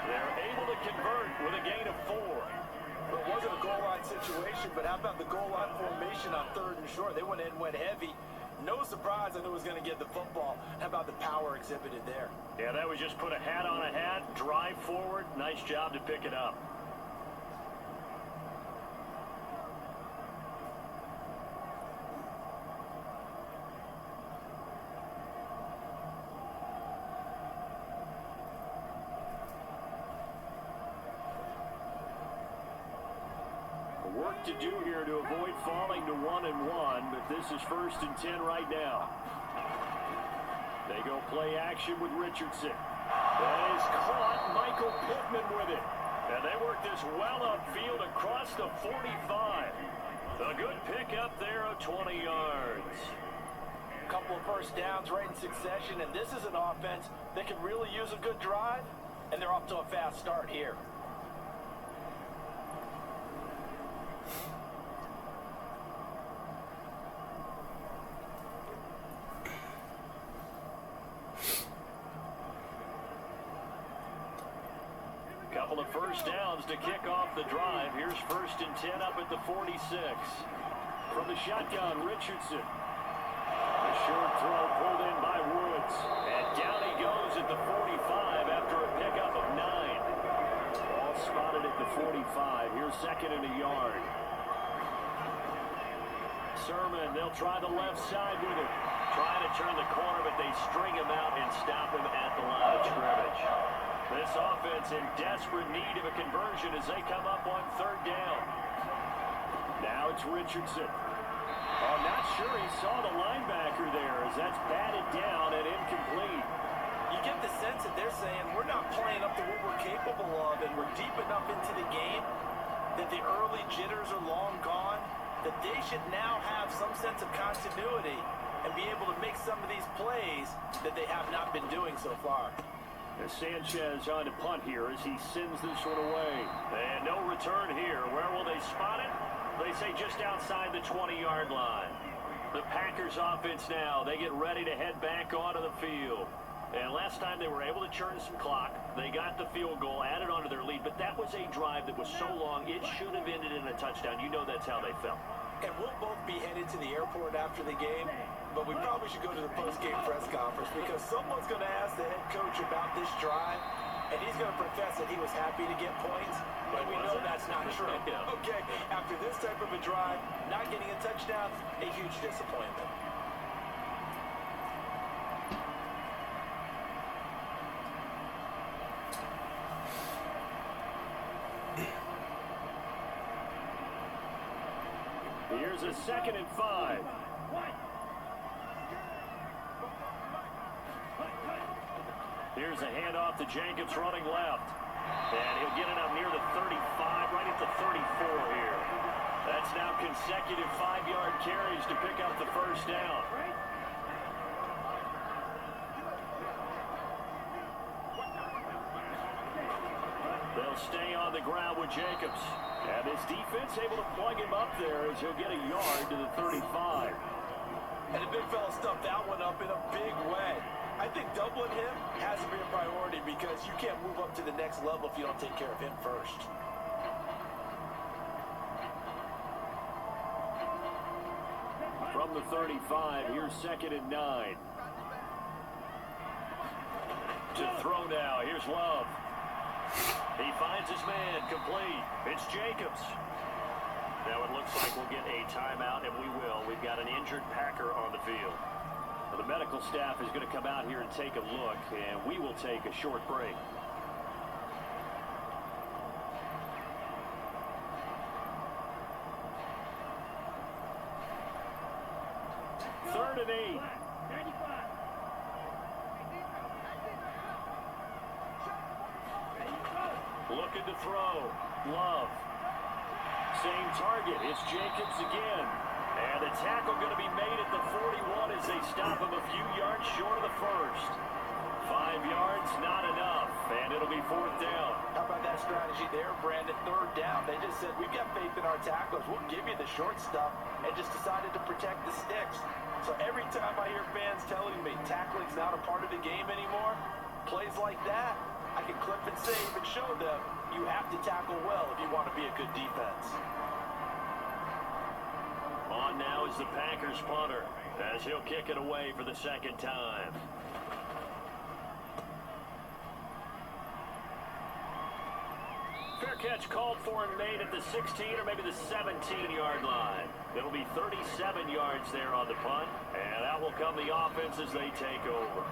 They're able to convert with a gain of 4. It wasn't a goal line situation, but how about the goal line formation on 3rd and short? They went in, went heavy. No surprise, I knew he was going to get the football. How about the power exhibited there? Yeah, that was just put a hat on a hat, drive forward. Nice job to pick it up. Work to do here to avoid falling to 1-1, but this is 1st and 10 right now. They go play action with Richardson. That is caught. Michael Pittman with it. And they work this well upfield across the 45. A good pickup there of 20 yards. A couple of 1st downs right in succession, and this is an offense that can really use a good drive, and they're off to a fast start here. couple of first downs to kick off the drive. Here's 1st and 10 up at the 46. From the shotgun, Richardson. A short throw pulled in by Woods. And down he goes at the 45 after a pickup of 9. Ball spotted at the 45. Here's 2nd and a yard. Sermon, they'll try the left side with him. Trying to turn the corner, but they string him out and stop him at the line of scrimmage. This offense in desperate need of a conversion as they come up on 3rd down. Now it's Richardson. Oh, not sure he saw the linebacker there as that's batted down and incomplete. You get the sense that they're saying we're not playing up to what we're capable of, and we're deep enough into the game that the early jitters are long gone, that they should now have some sense of continuity and be able to make some of these plays that they have not been doing so far. As Sanchez on to punt here as he sends this one away. And no return here. Where will they spot it? They say just outside the 20-yard line. The Packers offense now, they get ready to head back onto the field. And last time they were able to churn some clock. They got the field goal, added onto their lead, but that was a drive that was so long, it should have ended in a touchdown. You know that's how they felt. And we'll both be headed to the airport after the game, but we probably should go to the post-game press conference because someone's going to ask the head coach about this drive, and he's going to profess that he was happy to get points, and we know that's not true. Okay, after this type of a drive, not getting a touchdown, a huge disappointment. Here's a 2nd and 5. Here's a handoff to Jacobs running left. And he'll get it up near the 35, right at the 34 here. That's now consecutive 5-yard carries to pick up the first down. They'll stay on the ground with Jacobs. And his defense able to plug him up there as he'll get a yard to the 35. And the big fella stuffed that one up in a big way. I think doubling him has to be a priority because you can't move up to the next level if you don't take care of him first. From the 35, here's 2nd and 9. To throw now, here's Love. He finds his man, complete. It's Jacobs. Now it looks like we'll get a timeout, and we will. We've got an injured Packer on the field. Now, the medical staff is going to come out here and take a look, and we will take a short break. Third and 8. Looking to throw. Love. Same target. It's Jacobs again. And the tackle going to be made at the 41 as they stop him a few yards short of the first. 5 yards, not enough. And it'll be 4th down. How about that strategy there, Brandon? 3rd down. They just said, we've got faith in our tacklers. We'll give you the short stuff, and just decided to protect the sticks. So every time I hear fans telling me tackling's not a part of the game anymore, plays like that, I can clip and save and show them you have to tackle well if you want to be a good defense. On now is the Packers punter as he'll kick it away for the 2nd time. Fair catch called for and made at the 16 or maybe the 17-yard line. It'll be 37 yards there on the punt, and out will come the offense as they take over.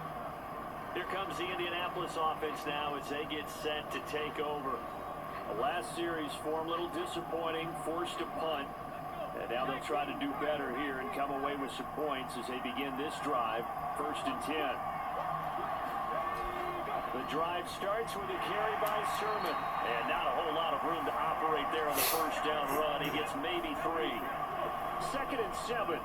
Here comes the Indianapolis offense now as they get set to take over. The last series for them, a little disappointing, forced to punt. And now they'll try to do better here and come away with some points as they begin this drive, 1st and 10. The drive starts with a carry by Sermon. And not a whole lot of room to operate there on the first down run. He gets maybe 3. 2nd and 7.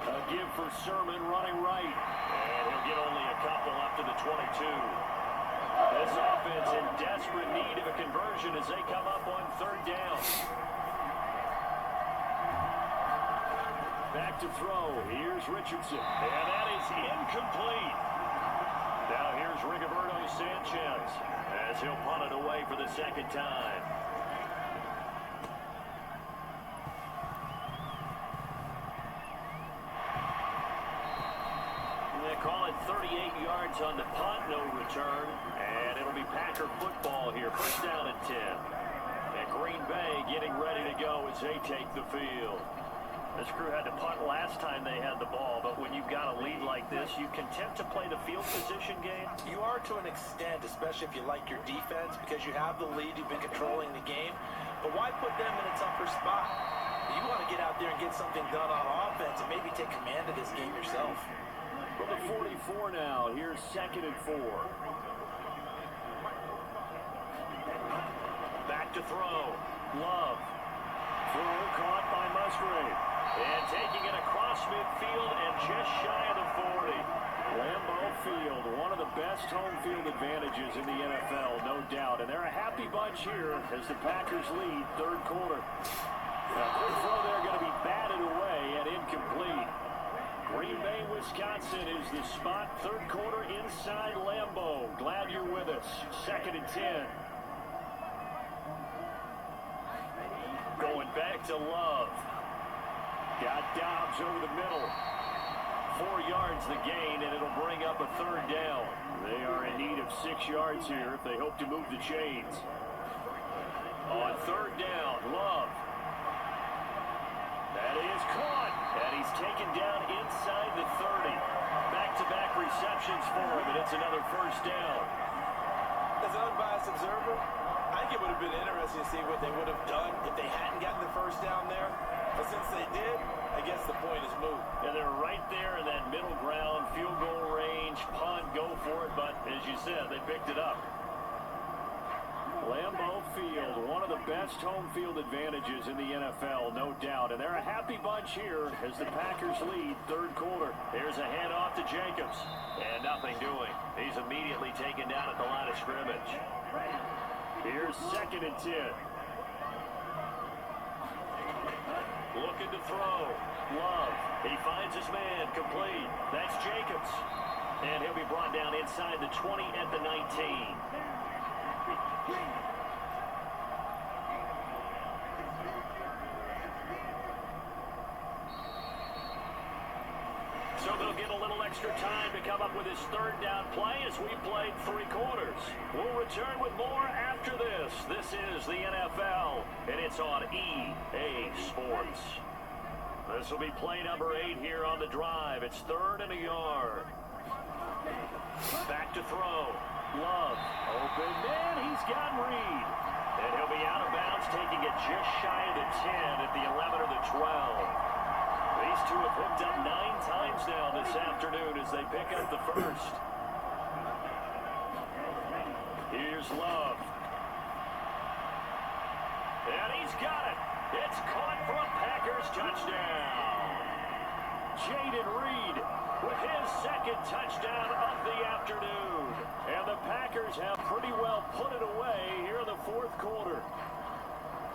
A give for Sermon running right. And he'll get only a couple up to the 22. This offense in desperate need of a conversion as they come up on 3rd down. Back to throw. Here's Richardson. And that is incomplete. Now here's Rigoberto Sanchez as he'll punt it away for the second time. They call it 38 yards on the punt, no return. And it'll be Packer football here. First down and 10. And Green Bay getting ready to go as they take the field. This crew had to punt last time they had the ball, but when you've got a lead like this, you content to play the field position game? You are to an extent, especially if you like your defense, because you have the lead, you've been controlling the game. But why put them in a tougher spot? You want to get out there and get something done on offense and maybe take command of this game yourself. From the 44 now, here's 2nd and 4. Back to throw. Love. Throw caught by Musgrave. And taking it across midfield and just shy of the 40. Lambeau Field, one of the best home field advantages in the NFL, no doubt. And they're a happy bunch here as the Packers lead third quarter. A quick throw there going to be batted away and incomplete. Green Bay, Wisconsin is the spot. Third quarter inside Lambeau. Glad you're with us. 2nd and 10. Going back to Love. Got Dobbs over the middle. 4 yards the gain, and it'll bring up a third down. They are in need of 6 yards here if they hope to move the chains. On third down, Love. That is caught, and he's taken down inside the 30. Back-to-back receptions for him, and it's another first down. As an unbiased observer, I think it would have been interesting to see what they would have done if they hadn't gotten the first down there. But since they did, I guess the point is moot. And they're right there in that middle ground, field goal range, punt, go for it. But as you said, they picked it up. Lambeau Field, one of the best home field advantages in the NFL, no doubt. And they're a happy bunch here as the Packers lead third quarter. Here's a handoff to Jacobs. And nothing doing. He's immediately taken down at the line of scrimmage. Here's 2nd and 10. Looking to throw. Love. He finds his man. Complete. That's Jacobs. And he'll be brought down inside the 20 at the 19. So they'll get a little extra time to come up with his third down play as we played 3 quarters. We'll return with more after this. This is the NFL, and it's on EA Sports. This will be play number 8 here on the drive. It's 3rd and a yard. Back to throw. Love. Open man. He's got Reed. And he'll be out of bounds, taking it just shy of the 10 at the 11 or the 12. These two have hooked up 9 times now this afternoon as they pick up the first. Here's Love. And he's got it. It's caught for a Packers touchdown. Jaden Reed with his 2nd touchdown of the afternoon. And the Packers have pretty well put it away here in the 4th quarter.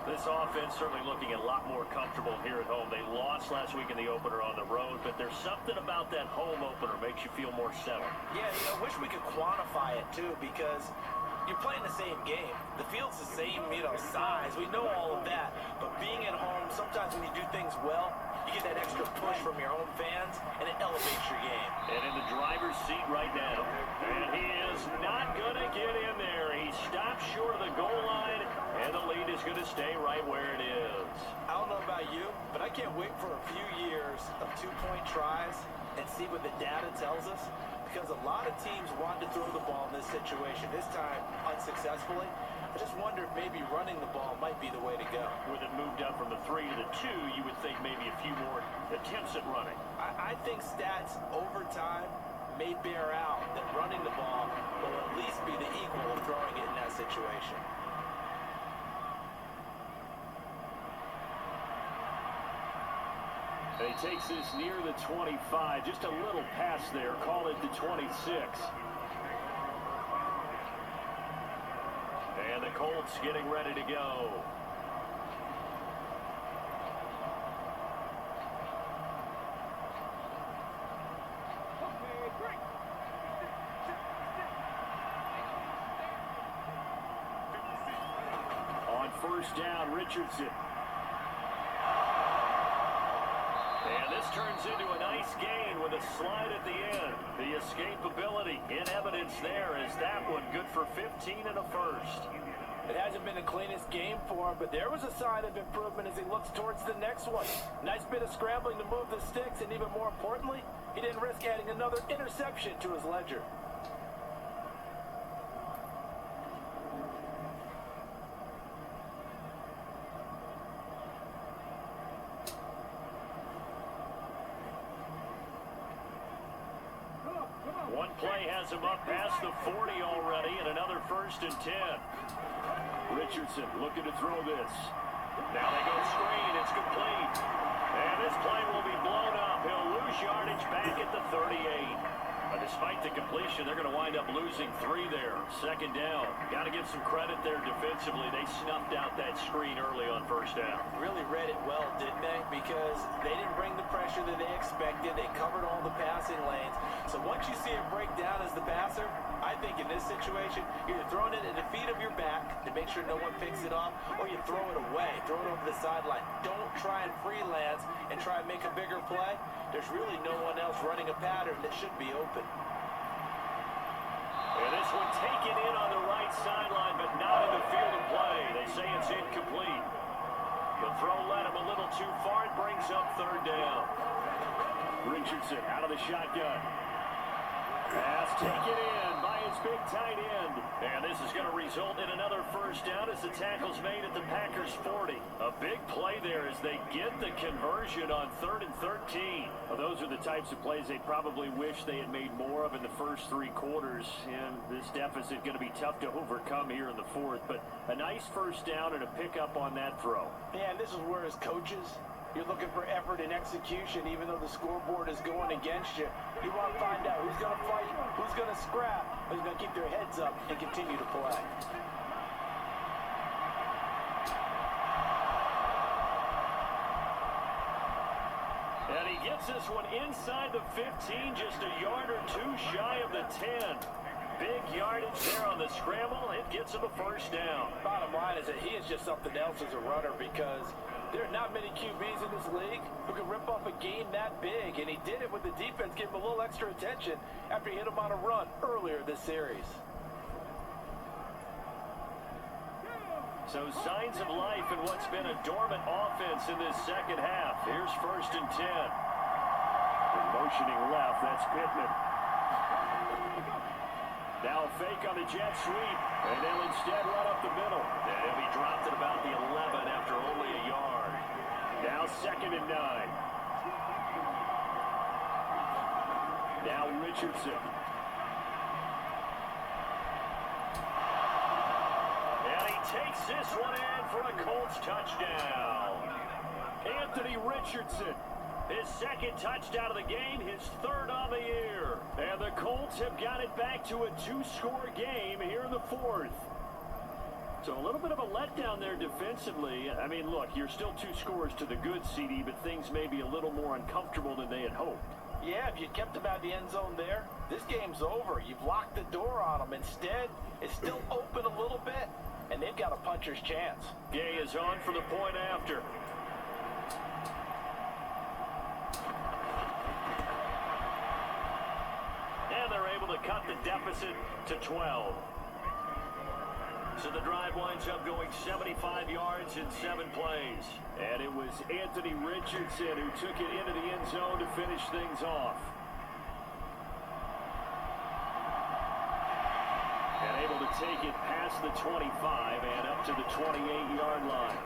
This offense certainly looking a lot more comfortable here at home. They lost last week in the opener on the road, but there's something about that home opener makes you feel more settled. Yeah, I wish we could quantify it, too, because you're playing the same game. The field's the same, size. We know all of that. But being at home, sometimes when you do things well, you get that extra push from your home fans, and it elevates your game. And in the driver's seat right now. And he is not going to get in there. He stops short of the goal line, and the lead is going to stay right where it is. I don't know about you, but I can't wait for a few years of 2-point tries and see what the data tells us. Because a lot of teams want to throw the ball in this situation, this time unsuccessfully. I just wonder if maybe running the ball might be the way to go. With it moved up from the 3 to the 2, you would think maybe a few more attempts at running. I think stats over time may bear out that running the ball will at least be the equal of throwing it in that situation. And he takes this near the 25, just a little pass there, call it the 26. And the Colts getting ready to go. first down, Richardson. And this turns into a nice gain with a slide at the end. The escapability in evidence there is that one good for 15 and a first. It hasn't been the cleanest game for him, but there was a sign of improvement as he looks towards the next one. Nice bit of scrambling to move the sticks, and even more importantly, he didn't risk adding another interception to his ledger. One play has him up past the 40 already, and another 1st and 10. Richardson looking to throw this. Now they go screen. It's complete. And this play will be blown up. He'll lose yardage back at the 38. But despite the completion, they're going to wind up losing 3 there. 2nd down. Got to give some credit there defensively. They snuffed out that screen early on 1st down. Really read it well, didn't they? Because they didn't bring the pressure that they expected. They covered all the passing lanes. So once you see it break down as the passer, I think in this situation, you're either throwing it at the feet of your back to make sure no one picks it off, or you throw it away, throw it over the sideline. Don't try and freelance and try and make a bigger play. There's really no one else running a pattern that should be open. And this one taken in on the right sideline, but not in the field of play. They say it's incomplete. The throw led him a little too far. It brings up 3rd down. Richardson out of the shotgun. Pass taken in by his big tight end. And this is going to result in another 1st down as the tackle's made at the Packers' 40. A big play there as they get the conversion on 3rd and 13. Well, those are the types of plays they probably wish they had made more of in the first 3 quarters. And this deficit going to be tough to overcome here in the 4th. But a nice 1st down and a pickup on that throw. Yeah, and this is where as coaches, you're looking for effort and execution, even though the scoreboard is going against you. You want to find out who's going to fight, who's going to scrap, who's going to keep their heads up and continue to play. And he gets this one inside the 15, just a yard or 2 shy of the 10. Big yardage there on the scramble. It gets him a 1st down. Bottom line is that he is just something else as a runner, because there are not many QBs in this league who can rip off a game that big, and he did it with the defense giving him a little extra attention after he hit him on a run earlier this series. So signs of life in what's been a dormant offense in this 2nd half. Here's 1st and 10. And motioning left, that's Pittman. Now a fake on the jet sweep, and they'll instead run up the middle. And he'll be dropped at about the 11 after only a yard. Now 2nd and 9. Now Richardson. And he takes this one in for a Colts touchdown. Anthony Richardson. His 2nd touchdown of the game, his 3rd on the year. And the Colts have got it back to a 2-score game here in the 4th. So a little bit of a letdown there defensively. I mean, look, you're still 2 scores to the good, CD, but things may be a little more uncomfortable than they had hoped. Yeah, if you kept him out of the end zone there, this game's over. You've locked the door on him. Instead, it's still open a little bit, and they've got a puncher's chance. Gay is on for the point after. And they're able to cut the deficit to 12. So the drive winds up going 75 yards in 7 plays. And it was Anthony Richardson who took it into the end zone to finish things off. And able to take it past the 25 and up to the 28-yard line.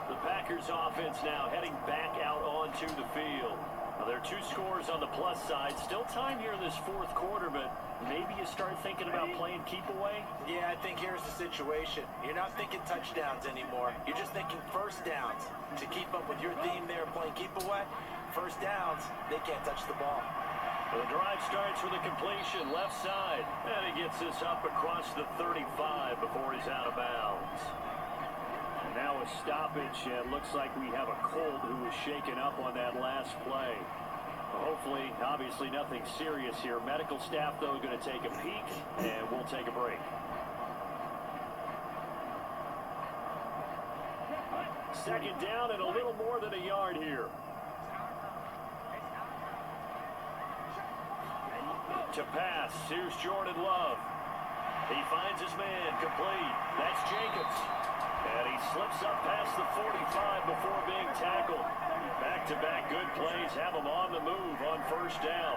The Packers offense now heading back out onto the field. Now, there are 2 scores on the plus side. Still time here in this 4th quarter, but maybe you start thinking about playing keep away? Yeah, I think here's the situation. You're not thinking touchdowns anymore. You're just thinking 1st downs. To keep up with your theme there, playing keep away, 1st downs, they can't touch the ball. The drive starts with a completion, left side. And he gets this up across the 35 before he's out of bounds. And now a stoppage. It looks like we have a Colt who was shaken up on that last play. Hopefully, obviously nothing serious here. Medical staff, though, going to take a peek, and we'll take a break. Second down and a little more than a yard here. To pass, here's Jordan Love. He finds his man, complete. That's Jacobs. And he slips up past the 45 before being tackled. Back-to-back good plays have him on the move on first down.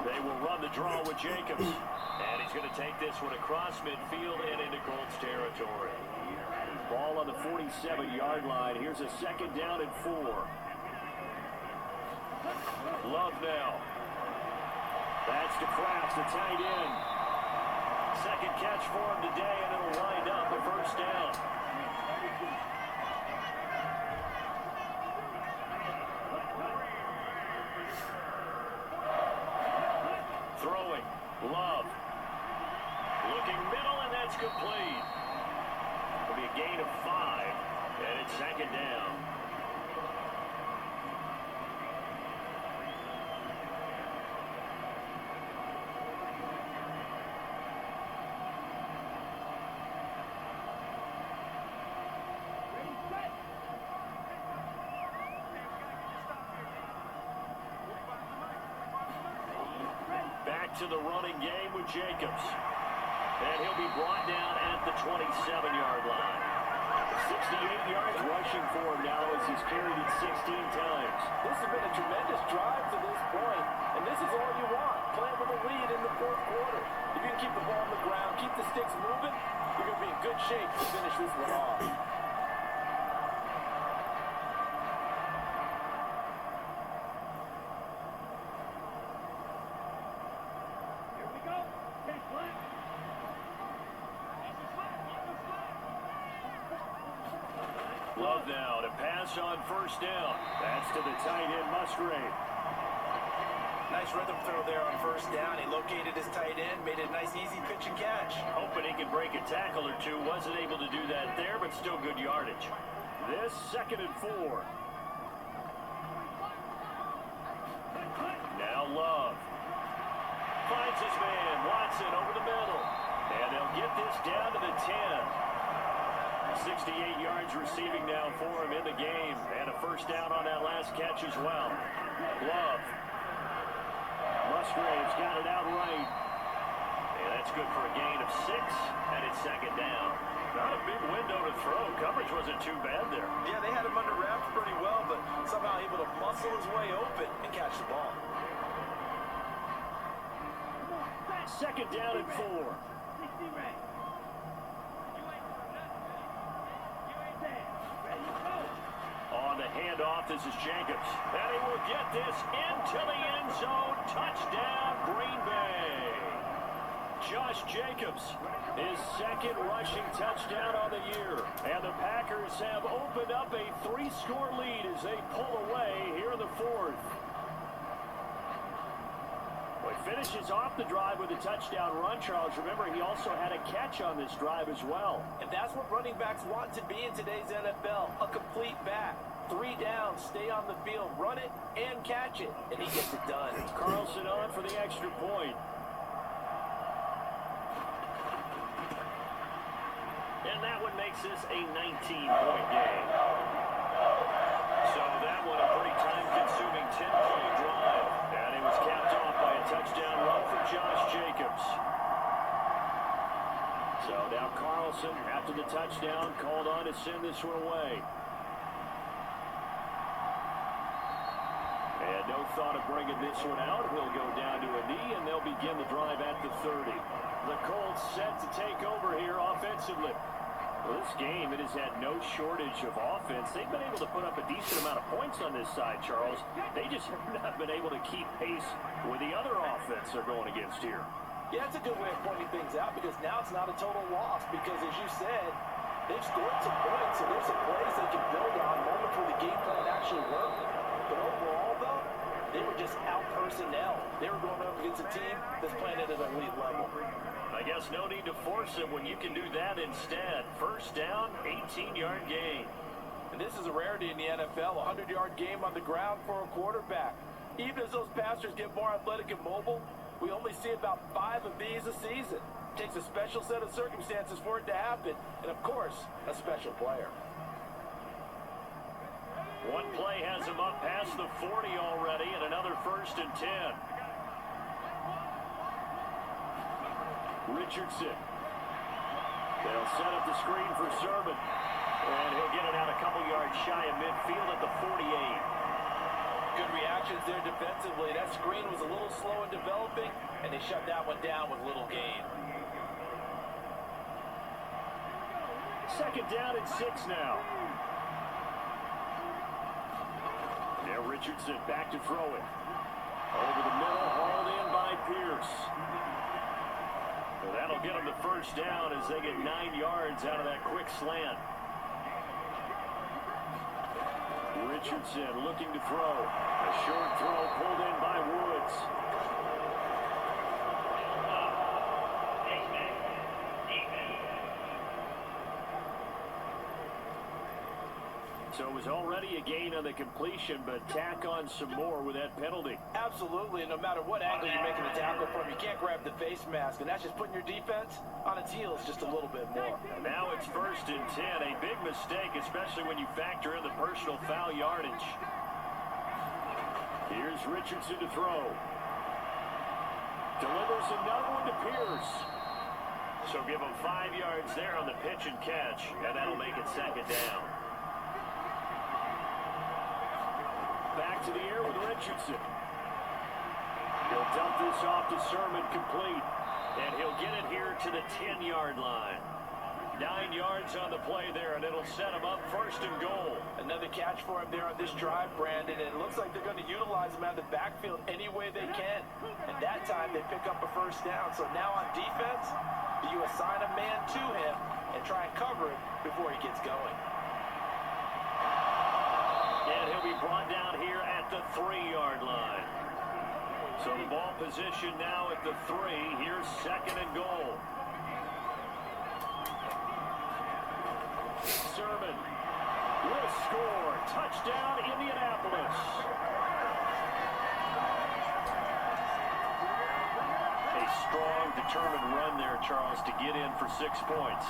They will run the draw with Jacobs. And he's going to take this one across midfield and into Colts territory. Ball on the 47-yard line. Here's a second down and 4. Love now. That's to Kraft, the tight end. Second catch for him today, and it'll wind up a first down. Throwing. Love. Looking middle, and that's complete. It'll be a gain of 5, and it's second down. Back to the running game with Jacobs. And he'll be brought down at the 27-yard line. 68 yards rushing for him now as he's carried it 16 times. This has been a tremendous drive to this point, and this is all you want, playing with a lead in the fourth quarter. If you can keep the ball on the ground, keep the sticks moving, you're going to be in good shape to finish this one off. Love now to pass on first down. That's to the tight end, Musgrave. Nice rhythm throw there on first down. He located his tight end, made it a nice easy pitch and catch. Hoping he could break a tackle or two. Wasn't able to do that there, but still good yardage. This second and 4. Now Love. Finds his man, Watson, over the middle. And they'll get this down to the 10. 68 yards receiving now for him in the game. And a first down on that last catch as well. Love. Musgrave's got it out right. And that's good for a gain of 6. And it's second down. Not a big window to throw. Coverage wasn't too bad there. Yeah, they had him under wraps pretty well, but somehow able to muscle his way open and catch the ball. Second down and 4. On the handoff, this is Jacobs. And he will get this into the end zone. Touchdown, Green Bay. Josh Jacobs, his second rushing touchdown on the year. And the Packers have opened up a 3-score lead as they pull away here in the fourth. Well, he finishes off the drive with a touchdown run, Charles. Remember, he also had a catch on this drive as well. And that's what running backs want to be in today's NFL, a complete back. 3 downs, stay on the field, run it, and catch it. And he gets it done. Carlson on for the extra point. And that one makes this a 19-point game. So that one a pretty time-consuming 10-point drive. And it was capped off by a touchdown run from Josh Jacobs. So now Carlson, after the touchdown, called on to send this one away. And no thought of bringing this one out. He'll go down to a knee, and they'll begin the drive at the 30. The Colts set to take over here offensively. Well, this game, it has had no shortage of offense. They've been able to put up a decent amount of points on this side, Charles. They just have not been able to keep pace with the other offense they're going against here. Yeah, that's a good way of pointing things out because now it's not a total loss because, as you said, they've scored some points, so there's some plays they can build on, moments where the game plan actually worked. But overall, though, they were just out-personnel. They were going up against a team that's playing at an elite level. I guess no need to force it when you can do that instead. First down, 18-yard gain. And this is a rarity in the NFL, a 100-yard game on the ground for a quarterback. Even as those passers get more athletic and mobile, we only see about 5 of these a season. It takes a special set of circumstances for it to happen, and of course, a special player. One play has him up past the 40 already, and another 1st and 10. Richardson. They'll set up the screen for Sermon. And he'll get it out a couple yards shy of midfield at the 48. Good reactions there defensively. That screen was a little slow in developing, and they shut that one down with little gain. 2nd down and 6 now. Now Richardson back to throw it. Over the middle, hauled in by Pierce. So that'll get them the 1st down as they get 9 yards out of that quick slant. Richardson looking to throw. A short throw pulled in by Woods. So it was already a gain on the completion, but tack on some more with that penalty. Absolutely, and no matter what angle you're making the tackle from, you can't grab the face mask, and that's just putting your defense on its heels just a little bit more. And now it's 1st and 10, a big mistake, especially when you factor in the personal foul yardage. Here's Richardson to throw. Delivers another one to Pierce. So give him 5 yards there on the pitch and catch, and that'll make it 2nd down. Back to the air with Richardson. He'll dump this off to Sermon, complete. And he'll get it here to the 10-yard line. 9 yards on the play there, and it'll set him up 1st and goal. Another catch for him there on this drive, Brandon, and it looks like they're going to utilize him out of the backfield any way they can. And that time they pick up a 1st down. So now on defense, you assign a man to him and try and cover it before he gets going. And he'll be brought down here at the 3-yard line. So the ball position now at the 3. Here's 2nd and goal. Sermon will score. Touchdown, Indianapolis. A strong, determined run there, Charles, to get in for 6 points.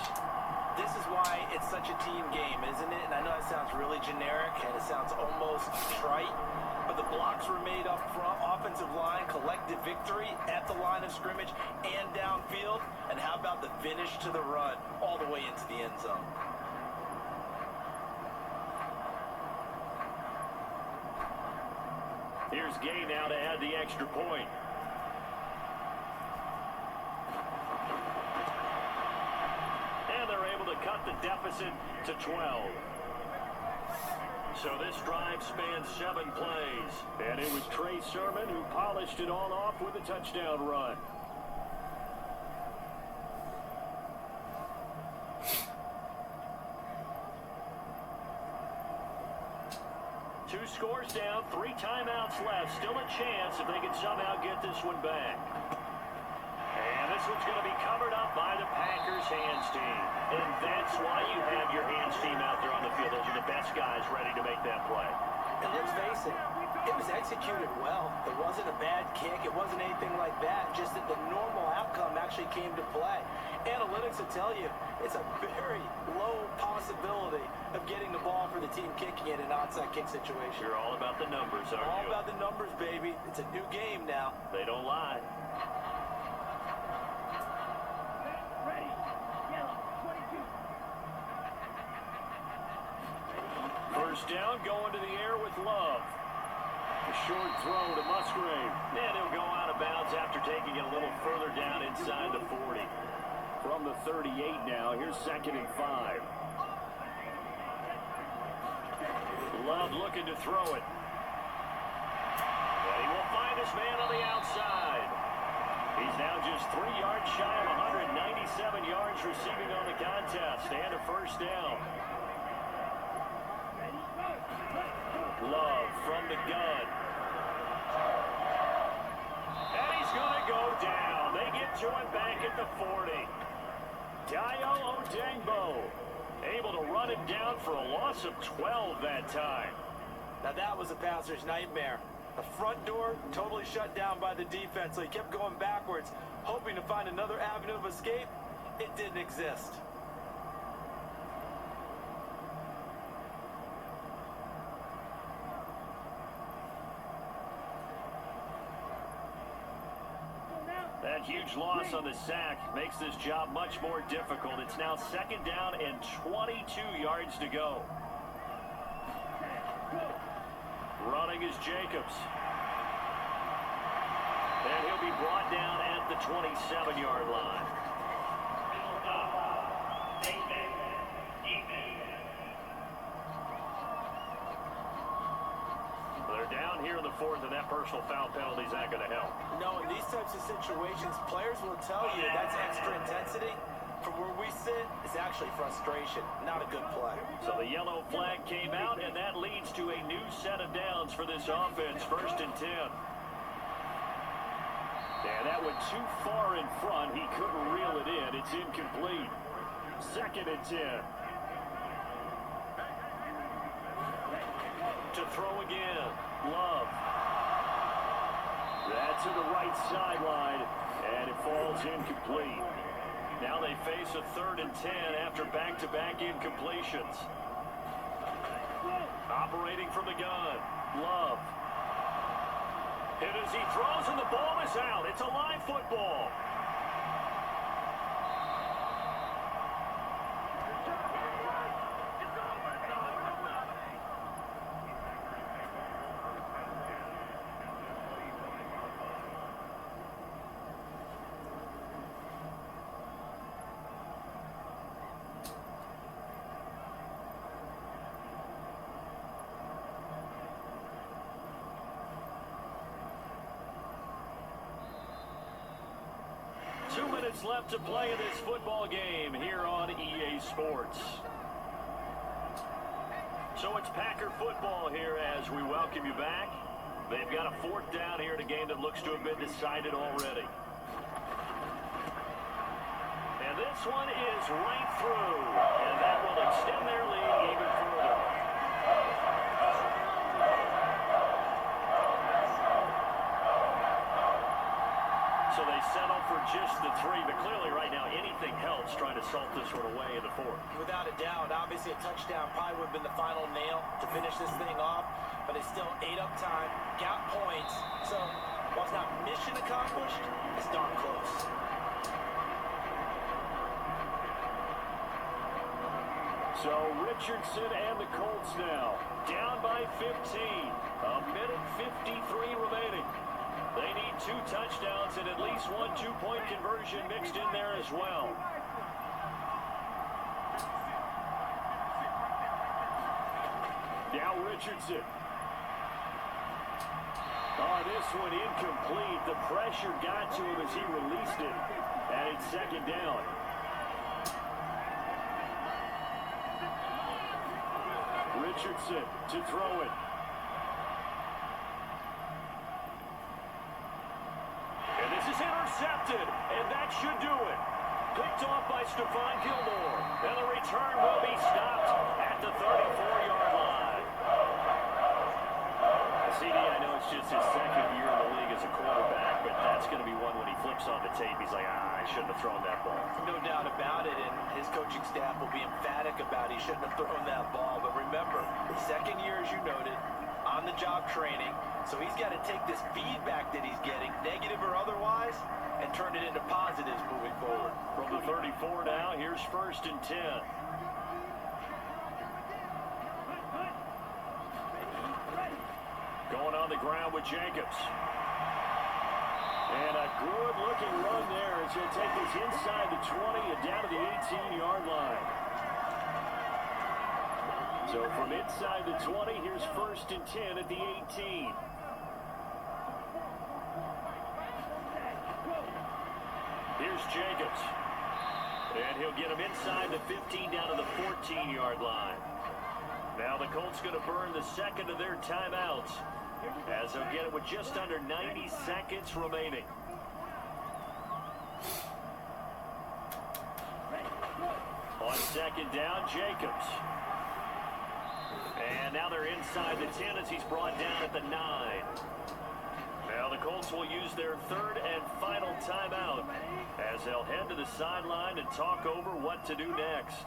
This is why it's such a team game, isn't it? And I know it sounds really generic and it sounds almost trite, but the blocks were made up front, offensive line, collective victory at the line of scrimmage and downfield. And how about the finish to the run all the way into the end zone? Here's Gay now to add the extra point. Cut the deficit to 12. So this drive spans 7 plays. And it was Trey Sermon who polished it all off with a touchdown run. Two scores down, 3 timeouts left. Still a chance if they can somehow get this one back. And this one's going to be covered up by the Packers hands team. And that's why you have your hands team out there on the field. Those are the best guys ready to make that play. And let's face it, it was executed well. It wasn't a bad kick. It wasn't anything like that. Just that the normal outcome actually came to play. Analytics will tell you it's a very low possibility of getting the ball for the team kicking it in an onside kick situation. You're all about the numbers, aren't you? All about the numbers, baby. It's a new game now. They don't lie. First down, going to the air with Love. A short throw to Musgrave. And he'll go out of bounds after taking it a little further down inside the 40. From the 38 now, here's 2nd and 5. Love looking to throw it. And he will find his man on the outside. He's now just 3 yards shy of 197 yards receiving on the contest. And a 1st down. Love from the gun. And he's going to go down. They get to him back at the 40. Dayo Odengbo. Able to run him down for a loss of 12 that time. Now that was a passer's nightmare. The front door totally shut down by the defense, so he kept going backwards, hoping to find another avenue of escape. It didn't exist. That huge loss on the sack makes this job much more difficult. It's now 2nd down and 22 yards to go. Running is Jacobs. And he'll be brought down at the 27-yard line. They're down here in the 4th, and that personal foul penalty is not going to help. No, in these types of situations, players will tell you that's extra intensity. From where we sit, it's actually frustration, not a good play. So the yellow flag came out, and that leads to a new set of downs for this offense. 1st and 10. And that went too far in front. He couldn't reel it in. It's incomplete. 2nd and 10. To throw again. Love. That's to the right sideline, and it falls incomplete. Now they face a 3rd and 10 after back-to-back incompletions. Operating from the gun. Love. Hit as he throws, and the ball is out. It's a live football. Left to play in this football game here on EA Sports. So it's Packer football here as we welcome you back. They've got a 4th down here in a game that looks to have been decided already. And this one is right through, and that will extend their lead even further. So they settle for just the 3, but clearly right now anything helps trying to salt this one away in the 4th. Without a doubt, obviously a touchdown probably would have been the final nail to finish this thing off, but they still ate up time, got points, so while it's not mission accomplished, it's darn close. So Richardson and the Colts now down by 15. A minute 53 remaining. They need 2 touchdowns and at least 1 2-point conversion mixed in there as well. Now Richardson. Oh, this one incomplete. The pressure got to him as he released it. And it's 2nd down. Richardson to throw it. And this is intercepted, and that should do it. Picked off by Stephon Gilmore. And the return will be stopped at the 34-yard line. CD, I know it's just his 2nd year in the league as a quarterback, but that's going to be one when he flips on the tape. He's like, I shouldn't have thrown that ball. No doubt about it, and his coaching staff will be emphatic about he shouldn't have thrown that ball. But remember, 2nd year, as you noted, on-the-job training, so he's got to take this feedback that he's getting, negative or otherwise, and turn it into positives moving forward. From the 34 now, here's 1st and 10. Going on the ground with Jacobs. And a good-looking run there as he'll take this inside the 20 and down to the 18-yard line. So from inside the 20, here's 1st and 10 at the 18. Here's Jacobs. And he'll get him inside the 15 down to the 14-yard line. Now the Colts going to burn the 2nd of their timeouts as they'll get it with just under 90 seconds remaining. On second down, Jacobs. And now they're inside the 10 as he's brought down at the 9. Now the Colts will use their third and final timeout as they'll head to the sideline and talk over what to do next.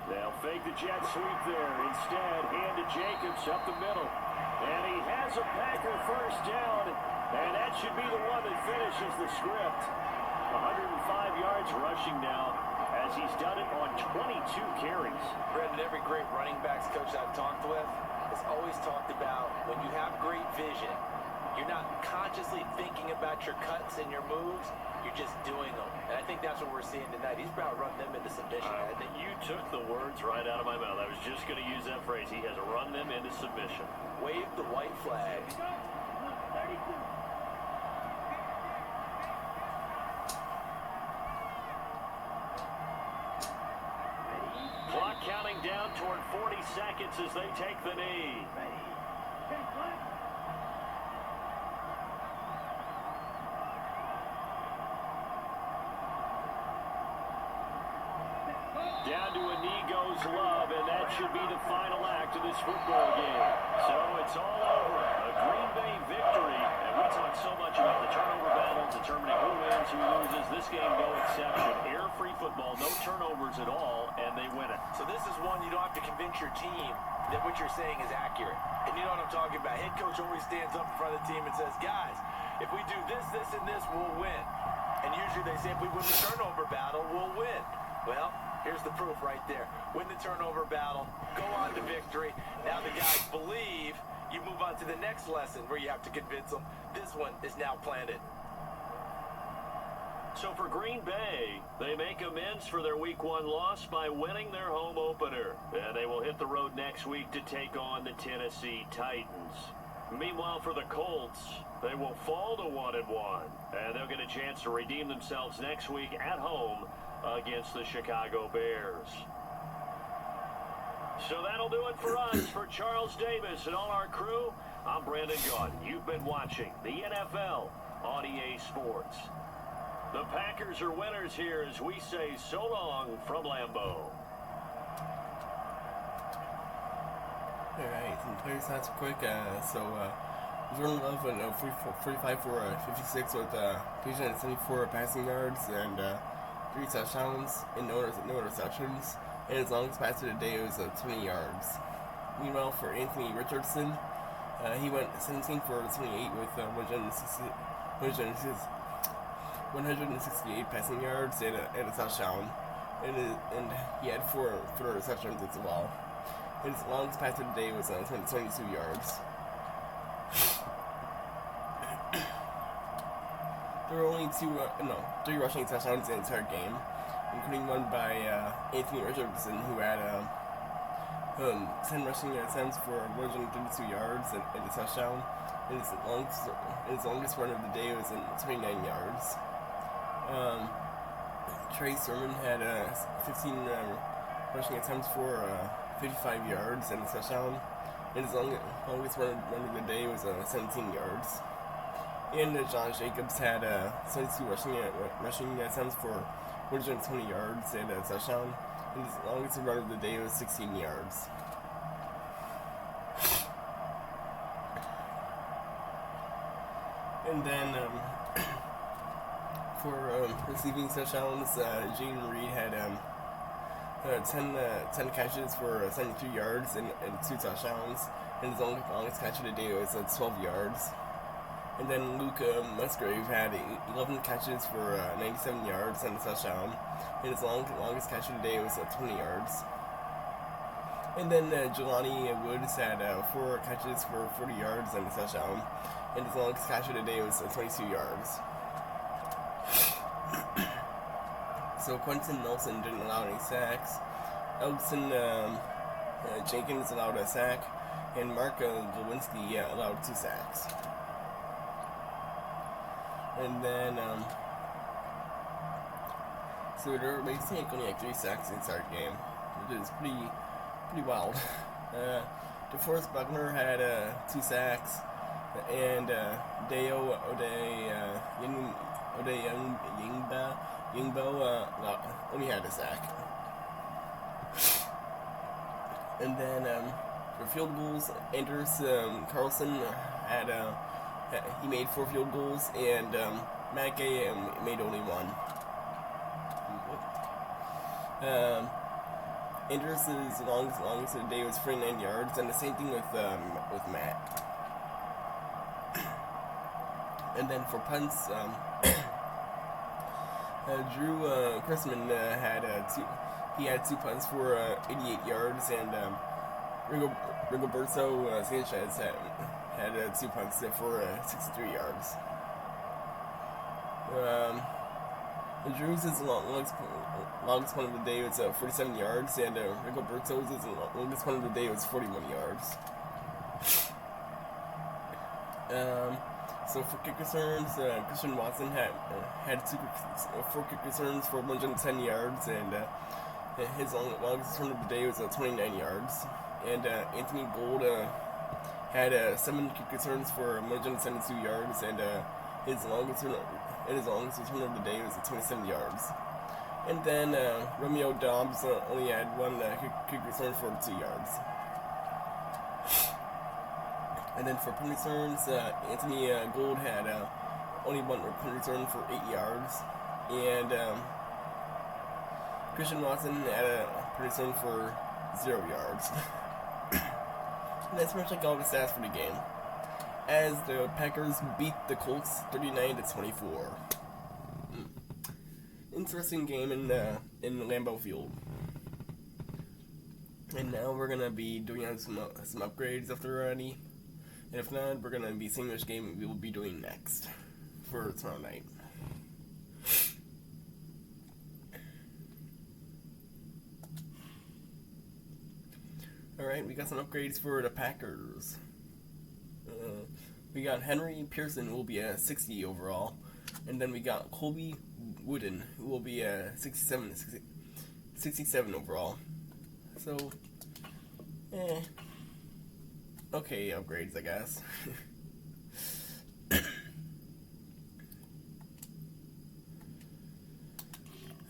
They'll fake the jet sweep there. Instead, hand to Jacobs up the middle. And he has a Packer first down. And that should be the one that finishes the script. 105 yards rushing now as he's done it on 22 carries. Brandon, every great running backs coach I've talked with has always talked about when you have great vision, you're not consciously thinking about your cuts and your moves, you're just doing them. And I think that's what we're seeing tonight. He's about to run them into submission. I think You took the words right out of my mouth. I was just going to use that phrase. He has run them into submission. wave the white flag. Clock counting down toward 40 seconds as they take the knee. Down to a knee goes Love, and that should be the final act of this football game. So it's all over. A Green Bay victory. And we talk so much about the turnover battle, determining who wins, who loses. This game, no exception. Air-free football, no turnovers at all, and they win it. So this is one you don't have to convince your team that what you're saying is accurate. And you know what I'm talking about. Head coach always stands up in front of the team and says, guys, if we do this, this, and this, we'll win. And usually they say, if we win the turnover battle, we'll win. Well, here's the proof right there. Win the turnover battle, go on to victory. Now the guys believe. You move on to the next lesson where you have to convince them. This one is now planted. So for Green Bay, they make amends for their Week 1 loss by winning their home opener. And they will hit the road next week to take on the Tennessee Titans. Meanwhile, for the Colts, they will fall to 1-1. And they'll get a chance to redeem themselves next week at home against the Chicago Bears. So that'll do it for us. For Charles Davis and all our crew, I'm Brandon Gaudin. You've been watching the NFL on EA Sports. The Packers are winners here as we say so long from Lambeau. Alright, some player stats quick. Jordan Love went 45 for 56 with 374 passing yards and 3 touchdowns and no interceptions. And his longest pass of the day was 20 yards. Meanwhile, for Anthony Richardson, he went 17 for 28 with 168 passing yards and a touchdown. And he had 4 receptions as well. And his longest pass of the day was 22 yards. There were only 3 rushing touchdowns in the entire game, including one by Anthony Richardson, who had 10 rushing attempts for 132 yards and a touchdown. And his longest run of the day was 29 yards. Trey Sermon had 15 rushing attempts for 55 yards and a touchdown. And his longest run of the day was 17 yards. And Josh Jacobs had 72 rushing attempts for 120 yards and a touchdown. And his longest run of the day was 16 yards. And then for receiving touchdowns, Jaden Reed had 10 catches for 73 yards and 2 touchdowns. And his longest catch of the day was 12 yards. And then Luke Musgrave had 11 catches for 97 yards and a touchdown. And his longest catch of the day was 20 yards. And then Jelani Woods had 4 catches for 40 yards and a touchdown. And his longest catch of the day was 22 yards. So Quentin Nelson didn't allow any sacks. Elgson Jenkins allowed a sack. And Mark Lewinsky allowed 2 sacks. And then, so they're basically only like 3 sacks in the entire game, which is pretty wild. DeForest Buckner had 2 sacks, and Deo Ode only had a sack. And then for field goals, Anders Carlson he made 4 field goals, and Matt Gay made only 1. Anders' longest of the day was 49 yards, and the same thing with Matt. And then for punts, Drew Chrisman had 2 punts for 88 yards, and Rigoberto Sanchez had 2 punts for 63 yards. Drew's longest punt of the day was 47 yards, and Rigoberto's longest punt of the day was 41 yards. So for kick returns, Christian Watson had 4 kick returns for 110 yards, and his longest return of the day was 29 yards. And Anthony Gould had 7 kick returns for 172 yards, and his longest return of the day was 27 yards. And then Romeo Dobbs only had 1 kick return for 2 yards. And then for punt returns, Anthony Gould had only 1 punt return for 8 yards, and Christian Watson had a punt return for 0 yards. And that's pretty much like all the stats for the game, as the Packers beat the Colts 39-24. Interesting game in Lambeau Field. And now we're gonna be doing some upgrades if they're ready. And if not, we're gonna be seeing which game we will be doing next for tomorrow night. Alright, we got some upgrades for the Packers. We got Henry Pearson, who will be a 60 overall. And then we got Colby Wooden, who will be a 67 overall. So, okay upgrades, I guess.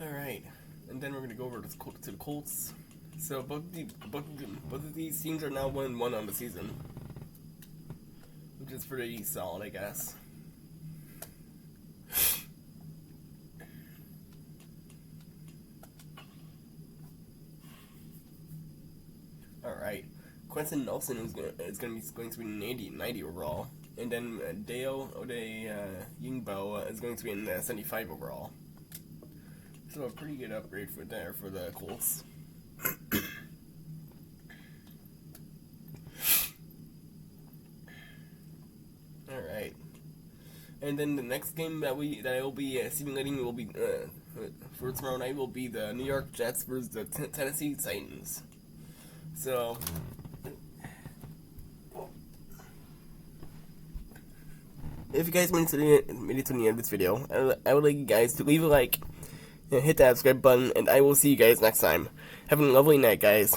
Alright, and then we're going to go over to the Colts. So both of these teams are now 1-1 on the season, which is pretty solid, I guess. Alright, Quentin Nelson is going to be 90 overall, and then Dale Ode Yingbo is going to be in 75 overall. So a pretty good upgrade for the Colts. Alright, and then the next game that I will be simulating will be for tomorrow night will be the New York Jets versus the Tennessee Titans. So if you guys made it to the end of this video, I would like you guys to leave a like and hit that subscribe button, and I will see you guys next time. Have a lovely night, guys.